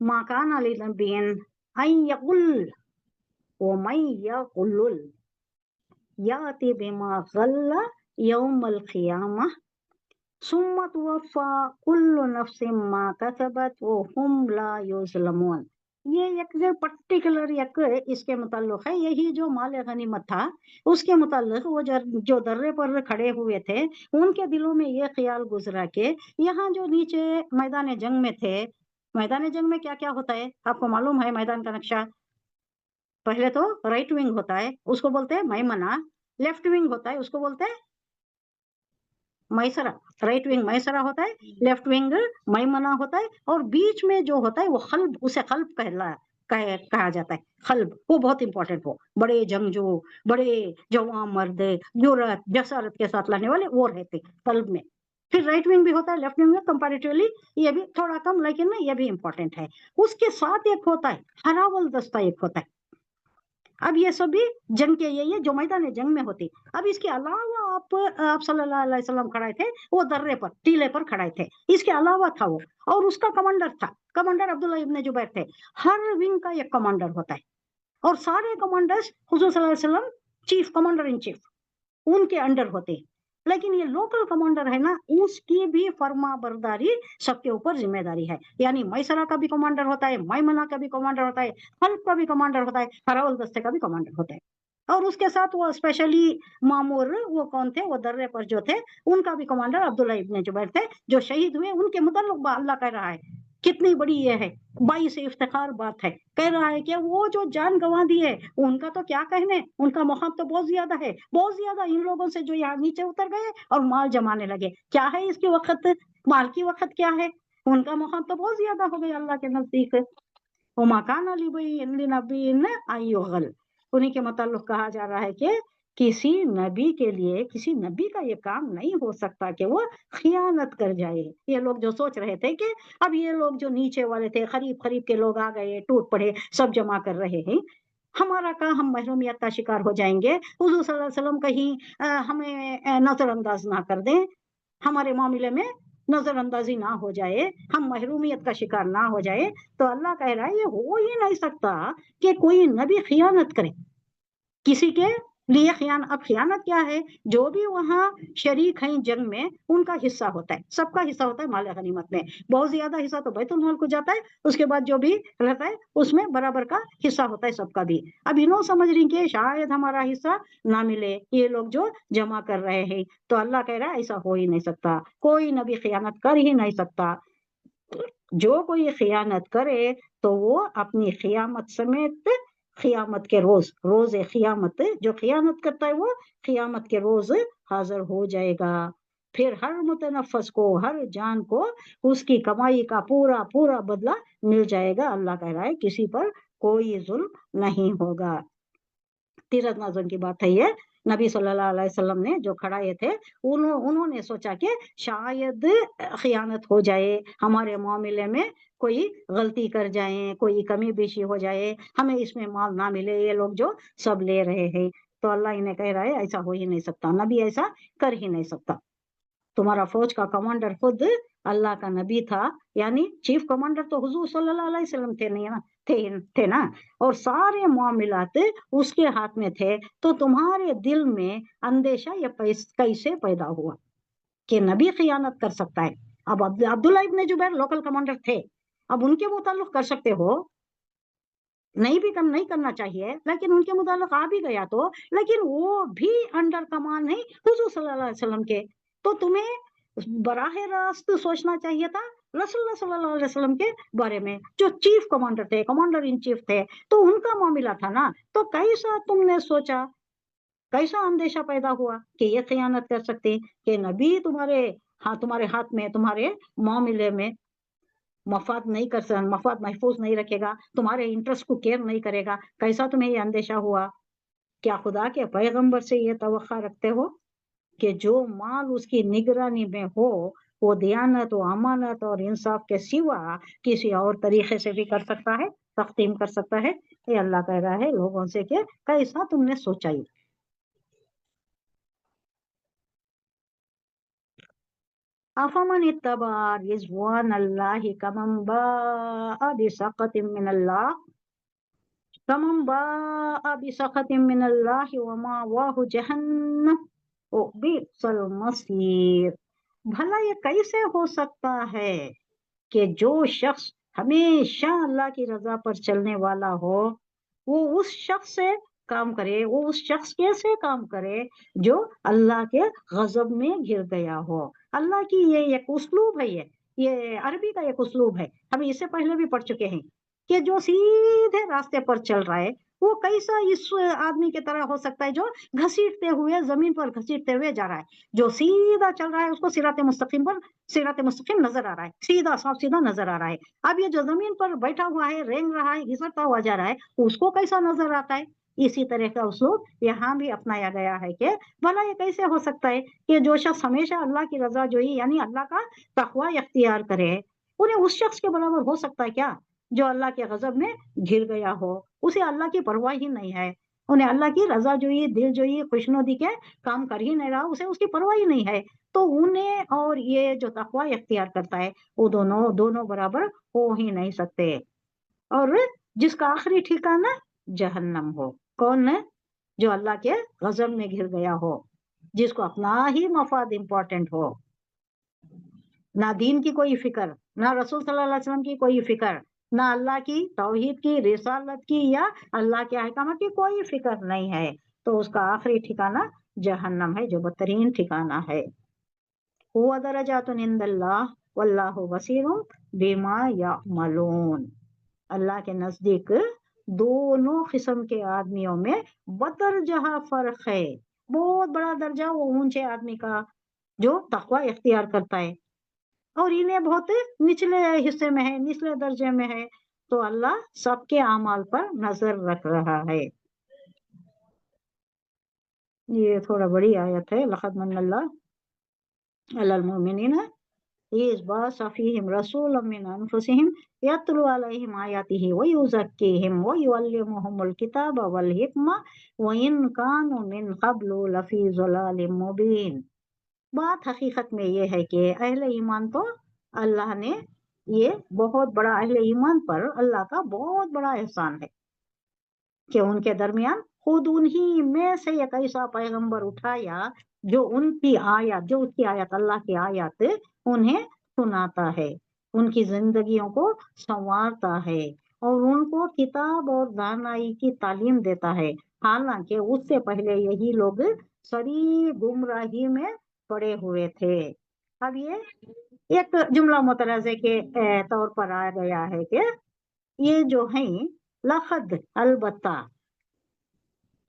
ما کان لنبی ان یقل ومن یقل یاتی بما غل یوم القیامہ ثم توفی کل نفس ما کسبت وهم لا یظلمون. یہ ایک جو پرٹیکولر ایک اس کے متعلق ہے. یہی جو مال غنیمت تھا اس کے متعلق وہ جو درے پر کھڑے ہوئے تھے، ان کے دلوں میں یہ خیال گزرا کہ یہاں جو نیچے میدان جنگ میں تھے، میدان جنگ میں کیا کیا ہوتا ہے آپ کو معلوم ہے. میدان کا نقشہ پہلے تو رائٹ ونگ ہوتا ہے، اس کو بولتے ہیں میمنہ. لیفٹ ونگ ہوتا ہے، اس کو بولتے ہیں میسرہ. رائٹ ونگ میسرہ ہوتا ہے، لیفٹ ونگ میمنہ ہوتا ہے، اور بیچ میں جو ہوتا ہے وہ خلب، اسے خلب کہا جاتا ہے. خلب وہ بہت امپورٹنٹ، وہ بڑے جنگجو، بڑے جوان مرد، جرأت جسارت کے ساتھ لڑنے والے وہ رہتے خلب میں. پھر رائٹ ونگ بھی ہوتا ہے، لیفٹ ونگ میں کمپیریٹیولی یہ بھی تھوڑا کم، لیکن یہ بھی امپورٹنٹ ہے. اس کے ساتھ ایک ہوتا ہے ہراول دستہ، ایک ہوتا ہے. اب یہ سب بھی جنگ کے یہ جو میدان جنگ میں ہوتی. اب اس کے علاوہ آپ صلی اللہ علیہ وسلم کھڑے تھے، وہ درے پر ٹیلے پر کھڑے تھے. اس کے علاوہ تھا وہ، اور اس کا کمانڈر تھا، کمانڈر عبداللہ ابن جبیر تھے. ہر ونگ کا ایک کمانڈر ہوتا ہے، اور سارے کمانڈرز حضور صلی اللہ علیہ وسلم چیف، کمانڈر ان چیف، ان کے انڈر ہوتے. لیکن یہ لوکل کمانڈر ہے نا، اس کی بھی فرما برداری سب کے اوپر ذمہ داری ہے. یعنی میسرہ کا بھی کمانڈر ہوتا ہے، میمنہ کا بھی کمانڈر ہوتا ہے، خلف کا بھی کمانڈر ہوتا ہے، ہراول دستے کا بھی کمانڈر ہوتا ہے. اور اس کے ساتھ وہ اسپیشلی مامور، وہ کون تھے، وہ درے پر جو تھے ان کا بھی کمانڈر عبداللہ ابن جبیر تھے، جو شہید ہوئے. ان کے متعلق اللہ کہہ رہا ہے، کتنی بڑی یہ ہے، باعث افتخار بات ہے. کہہ رہا ہے کہ وہ جو جان گنوا دی ہے، ان کا تو کیا کہنے، ان کا مقام تو بہت زیادہ ہے، بہت زیادہ ان لوگوں سے جو یہاں نیچے اتر گئے اور مال جمانے لگے. کیا ہے اس کے وقت، مال کی وقت کیا ہے، ان کا مقام تو بہت زیادہ ہو گیا اللہ کے نزدیک. وما کان لنبی ان یغل، انہیں کے متعلق کہا جا رہا ہے کہ کسی نبی کے لیے، کسی نبی کا یہ کام نہیں ہو سکتا کہ وہ خیانت کر جائے. یہ لوگ جو سوچ رہے تھے کہ اب یہ لوگ جو نیچے والے تھے، قریب کے لوگ آ گئے، ٹوٹ پڑے، سب جمع کر رہے ہیں، ہمارا کام، ہم محرومیت کا شکار ہو جائیں گے. حضور صلی اللہ علیہ وسلم کہیں ہمیں نظر انداز نہ کر دیں، ہمارے معاملے میں نظر اندازی نہ ہو جائے، ہم محرومیت کا شکار نہ ہو جائے. تو اللہ کہہ رہا ہے یہ ہو ہی نہیں سکتا کہ کوئی نبی خیانت کرے کسی کے لیے. اب خیانت کیا ہے، جو بھی وہاں شریک ہیں جنگ میں، ان کا حصہ ہوتا ہے، سب کا حصہ ہوتا ہے مال غنیمت میں. بہت زیادہ حصہ تو بیت المال کو جاتا ہے، اس کے بعد جو بھی رہتا ہے اس میں برابر کا حصہ ہوتا ہے سب کا بھی. اب انہوں سمجھ رہی کہ شاید ہمارا حصہ نہ ملے، یہ لوگ جو جمع کر رہے ہیں. تو اللہ کہہ رہا ہے ایسا ہو ہی نہیں سکتا، کوئی نبی خیانت کر ہی نہیں سکتا. جو کوئی خیانت کرے تو وہ اپنی قیامت سمیت खियामत के रोज, रोज खियामत, जो खियामत करता है वो खियामत के रोज हाजिर हो जाएगा। फिर हर मुतनफ़्फ़स को, हर जान को उसकी कमाई का पूरा पूरा बदला मिल जाएगा। अल्लाह कह रहा है किसी पर कोई जुल्म नहीं होगा। तीरथ नाज़ुन की बात है ये। नबी सल्लल्लाहु अलैहि वसल्लम ने जो खड़ाए थे, उन्होंने सोचा कि शायद खियानत हो जाए, हमारे मामले में कोई गलती कर जाएं, कोई कमी बेशी हो जाए, हमें इसमें माल ना मिले, ये लोग जो सब ले रहे हैं। तो अल्लाह इन्हें कह रहा है ऐसा हो ही नहीं सकता, नबी ऐसा कर ही नहीं सकता। तुम्हारा फौज का कमांडर खुद अल्लाह का नबी था, यानी चीफ कमांडर तो हुजूर सल्लल्लाहु अलैहि वसल्लम थे नहीं ना, थे ना, और सारे मामलात उसके हाथ में थे। तो तुम्हारे दिल में अंदेशा ये कैसे पैदा हुआ कि नबी खियानत कर सकता है? अब अब्दुल्ला इब्न जुबैर लोकल कमांडर थे, अब उनके मुताल्लिक कर सकते हो, नहीं करना चाहिए, लेकिन उनके मुताल्लिक आ भी गया तो, लेकिन वो भी अंडर कमान है हुजूर सल्लल्लाहु अलैहि वसल्लम के। तो तुम्हें बराह रास्त सोचना चाहिए था रसूलुल्लाह सल्लल्लाहु अलैहि वसल्लम के बारे में, जो चीफ कमांडर थे, कमांडर इन चीफ थे, तो उनका मामला था ना। तो कैसा तुमने सोचा, कैसा अंदेशा पैदा हुआ कि ये खयानत कर सकते, कि नबी तुम्हारे हाथ में, तुम्हारे मामले में मफाद नहीं कर सकता, मफाद महफूज नहीं रखेगा, तुम्हारे इंटरेस्ट को केयर नहीं करेगा? कैसा तुम्हें ये अंदेशा हुआ? क्या खुदा के पैगंबर से ये तवक्का रखते हो कि जो माल उसकी निगरानी में हो वो दयानत व अमानत और इंसाफ के सिवा किसी और तरीके से भी कर सकता है, तख्तीम कर सकता है? ये अल्लाह कह रहा है लोगों से कि कैसा तुमने सोचा ये। अफमन इत्तबा रिज़वान अल्लाहि कमन बाअ बिसखतिन मिनल्लाह कमन बाअ बिसखतिन मिनल्लाहि व मावाहु जहन्नम व बि'सल मसीर। भला ये कैसे हो सकता है कि जो शख्स हमेशा अल्लाह की रजा पर चलने वाला हो, वो उस शख्स से काम करे, वो उस शख्स कैसे काम करे जो अल्लाह के गजब में घिर गया हो। अल्लाह की ये एक उस्लूब है, ये अरबी का एक उस्लूब है, हम इससे पहले भी पढ़ चुके हैं कि जो सीधे रास्ते पर चल रहा है वो कैसा इस आदमी की तरह हो सकता है जो घसीटते हुए, जमीन पर घसीटते हुए जा रहा है। जो सीधा चल रहा है उसको सिराते मुस्तकीम नजर आ रहा है, सीधा साफ सीधा नजर आ रहा है। अब ये जो जमीन पर बैठा हुआ है, रेंग रहा है, घिसटता हुआ जा रहा है, उसको कैसा नजर आता है? इसी तरह का उस्लूब यहाँ भी अपनाया गया है कि भला ये कैसे हो सकता है कि जो शख्स हमेशा अल्लाह की रजा जोई यानी अल्लाह का तकवा इख्तियार करे, उन्हें उस शख्स के बराबर हो सकता है क्या जो अल्लाह के गजब में घिर गया हो? उसे अल्लाह की परवाह ही नहीं है, उन्हें अल्लाह की रजा जोई, दिल जोई, खुशनुदी के काम कर ही नहीं रहा, उसे उसकी परवाह ही नहीं है। तो उन्हें और ये जो तकवा इख्तियार करता है वो दोनों बराबर हो ही नहीं सकते। और जिसका आखिरी ठिकाना जहन्नम हो, कौन है? जो अल्लाह के गजब में घिर गया हो, जिसको अपना ही मफाद इंपॉर्टेंट हो, ना दीन की कोई फिक्र, ना रसूल सल्लल्लाहु अलैहि वसल्लम की कोई फिक्र, ना अल्लाह की तौहीद की, रिसालत की या अल्लाह के अहकाम की कोई फिक्र नहीं है, तो उसका आखिरी ठिकाना जहन्नम है, जो बदतरीन ठिकाना है। हुवा दरजातुन इंदल्लाह वल्लाहु बसीरुम बिमा यामलून। अल्लाह के नजदीक दोनों किस्म के आदमियों में बदरजहा फर्क है। बहुत बड़ा दर्जा वो ऊंचे आदमी का जो तकवा इख्तियार करता है, और इन्हें बहुत निचले हिस्से में है, निचले दर्जे में है। तो अल्लाह सबके अमाल पर नजर रख रहा है। ये थोड़ा बड़ी आयत है। लक़द मन्नल्लाहु अलल मुमिनीना इज़ बअसा फ़ीहिम रसूलन मिन अनफुसिहिम यत्लू अलैहिम आयातिही व युज़क्कीहिम व युअल्लिमुहुमुल किताब वल हिकमा व इन कानू मिन क़ब्लु लफ़ी ज़लालिम मुबीन। बात हकीकत में ये है कि अहले ईमान तो अल्लाह ने ये बहुत बड़ा, अहले ईमान पर अल्लाह का बहुत बड़ा एहसान है कि उनके दरमियान खुद उन्हीं में से एक ऐसा पैगंबर उठाया जो उनकी आयत, जो उसकी आयत, अल्लाह की आयत उन्हें सुनाता है, उनकी जिंदगियों को संवारता है और उनको किताब और दानाई की तालीम देता है। हालांकि उससे पहले यही लोग सरी गुमराही में पड़े हुए थे। अब ये एक जुमला मुतराजे के तौर पर आ गया है कि ये जो हैं लखद अलबत्ता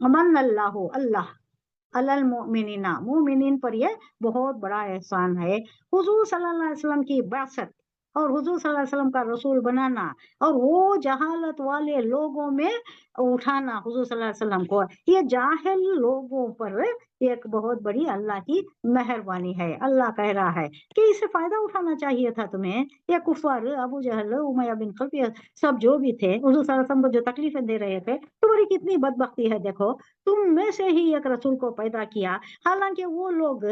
अमन अल्लाह अल्लाह अलल मोमिनीना मोमिनीन पर ये बहुत बड़ा एहसान है। हुजूर सल्लल्लाहु अलैहि वसल्लम की बासत और हुजूर सल्लल्लाहु अलैहि वसल्लम का रसूल बनाना और वो जहालत वाले लोगों में उठाना हुजूर सल्लल्लाहु अलैहि वसल्लम को, ये जाहिल लोगों पर एक बहुत बड़ी अल्लाह की मेहरबानी है। अल्लाह कह रहा है कि इससे फायदा उठाना चाहिए था तुम्हें। ये कुफार अबू जहल उमैया बिन खल्फ ये सब जो भी थे हुजूर सल्लल्लाहु अलैहि वसल्लम को जो तकलीफें दे रहे थे, तुम्हारी कितनी बदबख्ती है, देखो तुम में से ही एक रसूल को पैदा किया। हालांकि वो लोग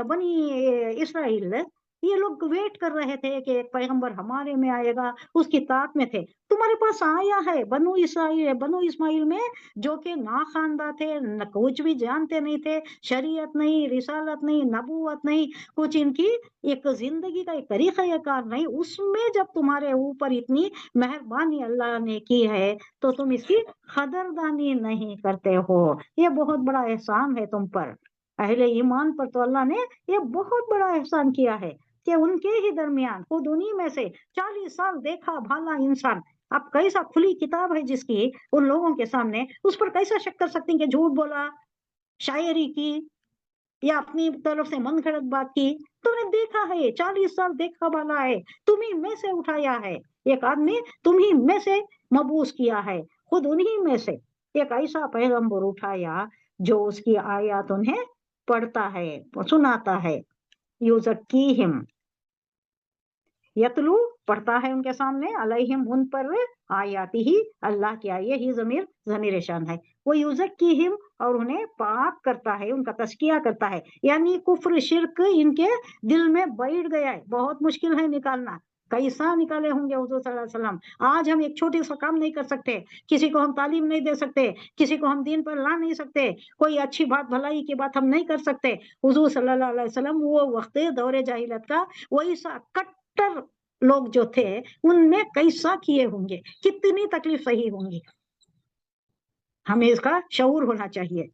बनी इसराइल ये लोग वेट कर रहे थे कि एक पैगंबर हमारे में आएगा, उसकी ताक में थे। तुम्हारे पास आया है बनु इस्माइल में, जो कि ना खानदा थे, न कुछ भी जानते नहीं थे, शरीयत नहीं, रिसालत नहीं, नबूवत नहीं, कुछ इनकी एक जिंदगी का एक तरीका कार नहीं, उसमें जब तुम्हारे ऊपर इतनी मेहरबानी अल्लाह ने की है तो तुम इसकी कदरदानी नहीं करते हो। ये बहुत बड़ा एहसान है तुम पर। अहले ईमान पर तो अल्लाह ने ये बहुत बड़ा एहसान किया है कि उनके ही दरमियान खुद उन्हीं में से 40 साल देखा भाला इंसान। अब कैसा खुली किताब है जिसकी उन लोगों के सामने, उस पर कैसा शक कर सकते हैं कि झूठ बोला, शायरी की या अपनी तरफ से मन गढ़ंत बात की। तुमने देखा है 40 साल देखा वाला है, तुम्ही में से उठाया है एक आदमी, तुम्ही में से मबूस किया है, खुद उन्हीं में से एक ऐसा पैगंबर उठाया जो उसकी आयत उन्हें पढ़ता है, सुनाता है। युज़क्कीहिम यतलू पढ़ता है उनके सामने, अलैहिम उन पर, आयाती ही अल्लाह की आये ही ज़मीर शान है। वो युज़क्कीहिम और उन्हें पाक करता है, उनका तज़किया करता है, यानी कुफ्र शिर्क इनके दिल में बैठ गया है, बहुत मुश्किल है निकालना। कैसा निकाले होंगे हुजूर सल्लल्लाहु अलैहि वसल्लम। आज हम एक छोटी सा काम नहीं कर सकते, किसी को हम तालीम नहीं दे सकते, किसी को हम दीन पर ला नहीं सकते, कोई अच्छी बात भलाई की बात हम नहीं कर सकते। हुजूर सल्लल्लाहु अलैहि वसल्लम वो वक्त दौरे जाहिलियत का वैसा कट्टर लोग जो थे उनमें कैसा किए होंगे, कितनी तकलीफ सही होंगी। हमें इसका शऊर होना चाहिए।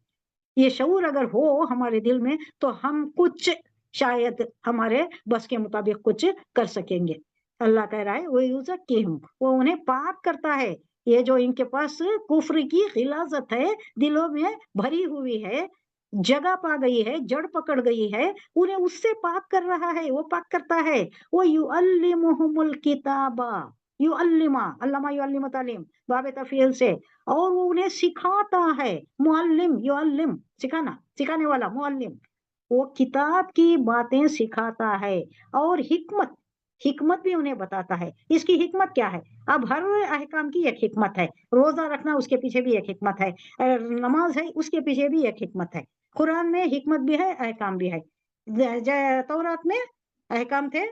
ये शऊर अगर हो हमारे दिल में तो हम कुछ शायद हमारे बस के मुताबिक कुछ कर सकेंगे। अल्लाह कह रहा है वो युज़क्कीहुम, वो उन्हें पाक करता है। ये जो इनके पास कुफ्र की गिलाजत है, दिलों में भरी हुई है, जगह पा गई है, जड़ पकड़ गई है, उन्हें उससे पाक कर रहा है, वो पाक करता है। वो युअल्लिमुहुमुल किताबा, युअल्लिमा अल्लामा युअल्लिमु तालीम बाब तफील से, और वो उन्हें सिखाता है। मुअल्लिम युअल्लिम सिखाना, सिखाने वाला मुअल्लिम, वो किताब की बातें सिखाता है और हिकमत हिकमत भी उन्हें बताता है। इसकी हिकमत क्या है? अब हर अहकाम की एक हिकमत है, रोजा रखना उसके पीछे भी एक हिकमत है, नमाज है उसके पीछे भी एक हिकमत है। कुरान में हिकमत भी है, अहकाम भी है। तौरात में अहकाम थे,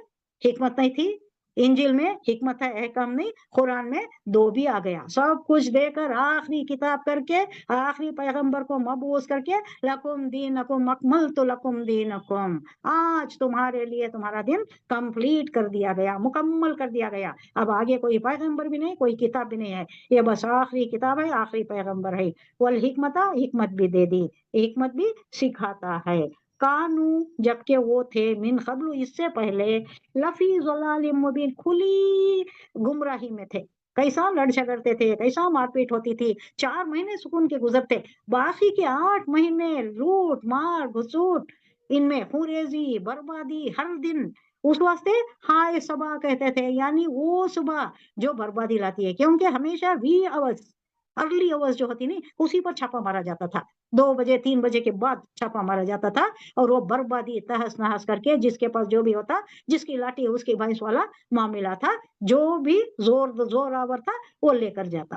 हिकमत नहीं थी। इंजिल में हिकमत है, अहकाम नहीं। कुरान में दो भी आ गया, सब कुछ देकर आखिरी किताब करके, आखिरी पैगंबर को मबूस करके, लकुम दीनकुम अकमलतु लकुम दीनकुम, आज तुम्हारे लिए तुम्हारा दिन कंप्लीट कर दिया गया, मुकम्मल कर दिया गया। अब आगे कोई पैगंबर भी नहीं, कोई किताब भी नहीं है, ये बस आखिरी किताब है, आखिरी पैगंबर है। वल हिकमता हिकमत भी दे दी, हिकमत भी सिखाता है। कानू जबकि वो थे, मिन क़ब्ल इससे पहले, लफी ज़लालिम मुबीन खुली गुमराही में थे। कैसा लड़ झगड़ते थे, कैसा मारपीट होती थी। 4 महीने सुकून के गुजरते, बाकी के 8 महीने लूट मार घुसूट, इनमें खुरेजी बर्बादी हर दिन। उस वास्ते हाय सबा कहते थे, यानी वो सुबह जो बर्बादी लाती है, क्योंकि हमेशा वी आवर्स, अर्ली आवर्स जो होती नहीं, उसी पर छापा मारा जाता था। 2 बजे 3 बजे के बाद छापा मारा जाता था और वो बर्बादी तहस नहस करके, जिसके पास जो भी होता, जिसकी लाठी उसकी भैंस वाला मामला था, जो भी जोरावर था वो लेकर जाता।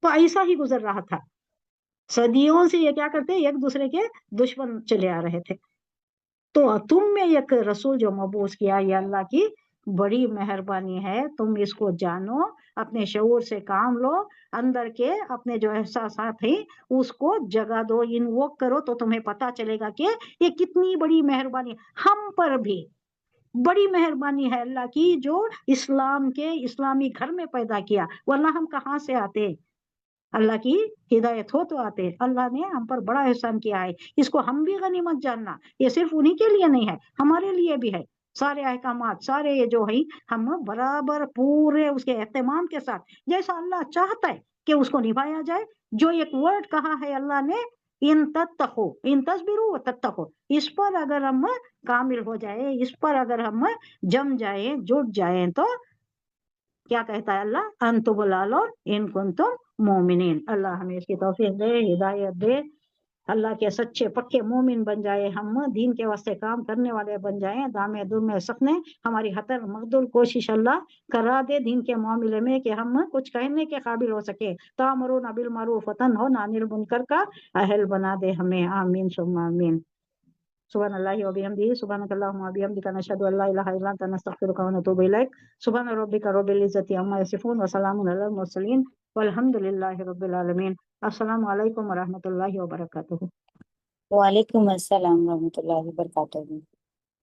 तो ऐसा ही गुजर रहा था। सदियों से ये क्या करते, एक दूसरे के दुश्मन चले आ रहे थे। तो तुम में एक रसूल जो मबूस किया, ये अल्लाह की बड़ी मेहरबानी है। तुम इसको जानो, अपने शऊर से काम लो, अंदर के अपने जो एहसासात हैं उसको जगा दो, इन्वोक करो, तो तुम्हें पता चलेगा कि ये कितनी बड़ी मेहरबानी हम पर भी। बड़ी मेहरबानी है अल्लाह की जो इस्लाम के इस्लामी घर में पैदा किया, वरना हम कहाँ से आते। अल्लाह की हिदायत हो तो आते। अल्लाह ने हम पर बड़ा एहसान किया है, इसको हम भी गनीमत जानना। ये सिर्फ उन्हीं के लिए नहीं है, हमारे लिए भी है। सारे अहकामात सारे ये जो है, हम बराबर पूरे उसके एहतमाम के साथ, जैसा अल्लाह चाहता है کہ اس کو نبھایا جائے. جو ایک ورڈ کہا ہے اللہ نے ان تتقو ان تصبروا وتتقوا, اس پر اگر ہم کامل ہو جائے, اس پر اگر ہم جم جائیں, جٹ جائیں, تو کیا کہتا ہے اللہ, انتم العلون ان کنتم مومنین. اللہ ہمیں اس کی توفیق دے, ہدایت دے, اللہ کے سچے پکے مومن بن جائے, ہم دین کے واسطے کام کرنے والے بن جائیں. دامے دمے سخنے ہماری حتر مقدول کوشش اللہ کرا دے دین کے معاملے میں, کہ ہم کچھ کہنے کے قابل ہو سکے. تامرون بالمعروف وتنہون عن المنکر کا اہل بنا دے ہمیں. آمین ثم آمین. سبحان اللہ و بحمدہ, سبحانک اللہم و بحمدک, نشہد ان لا الہ الا انت, نستغفرک و نتوب الیک. سبحان ربک رب العزۃ عما یصفون وسلام علی المرسلین والحمد للہ رب العالمین. السلام علیکم و رحمۃ اللہ وبرکاتہ. وعلیکم السلام ورحمۃ اللہ وبرکاتہ.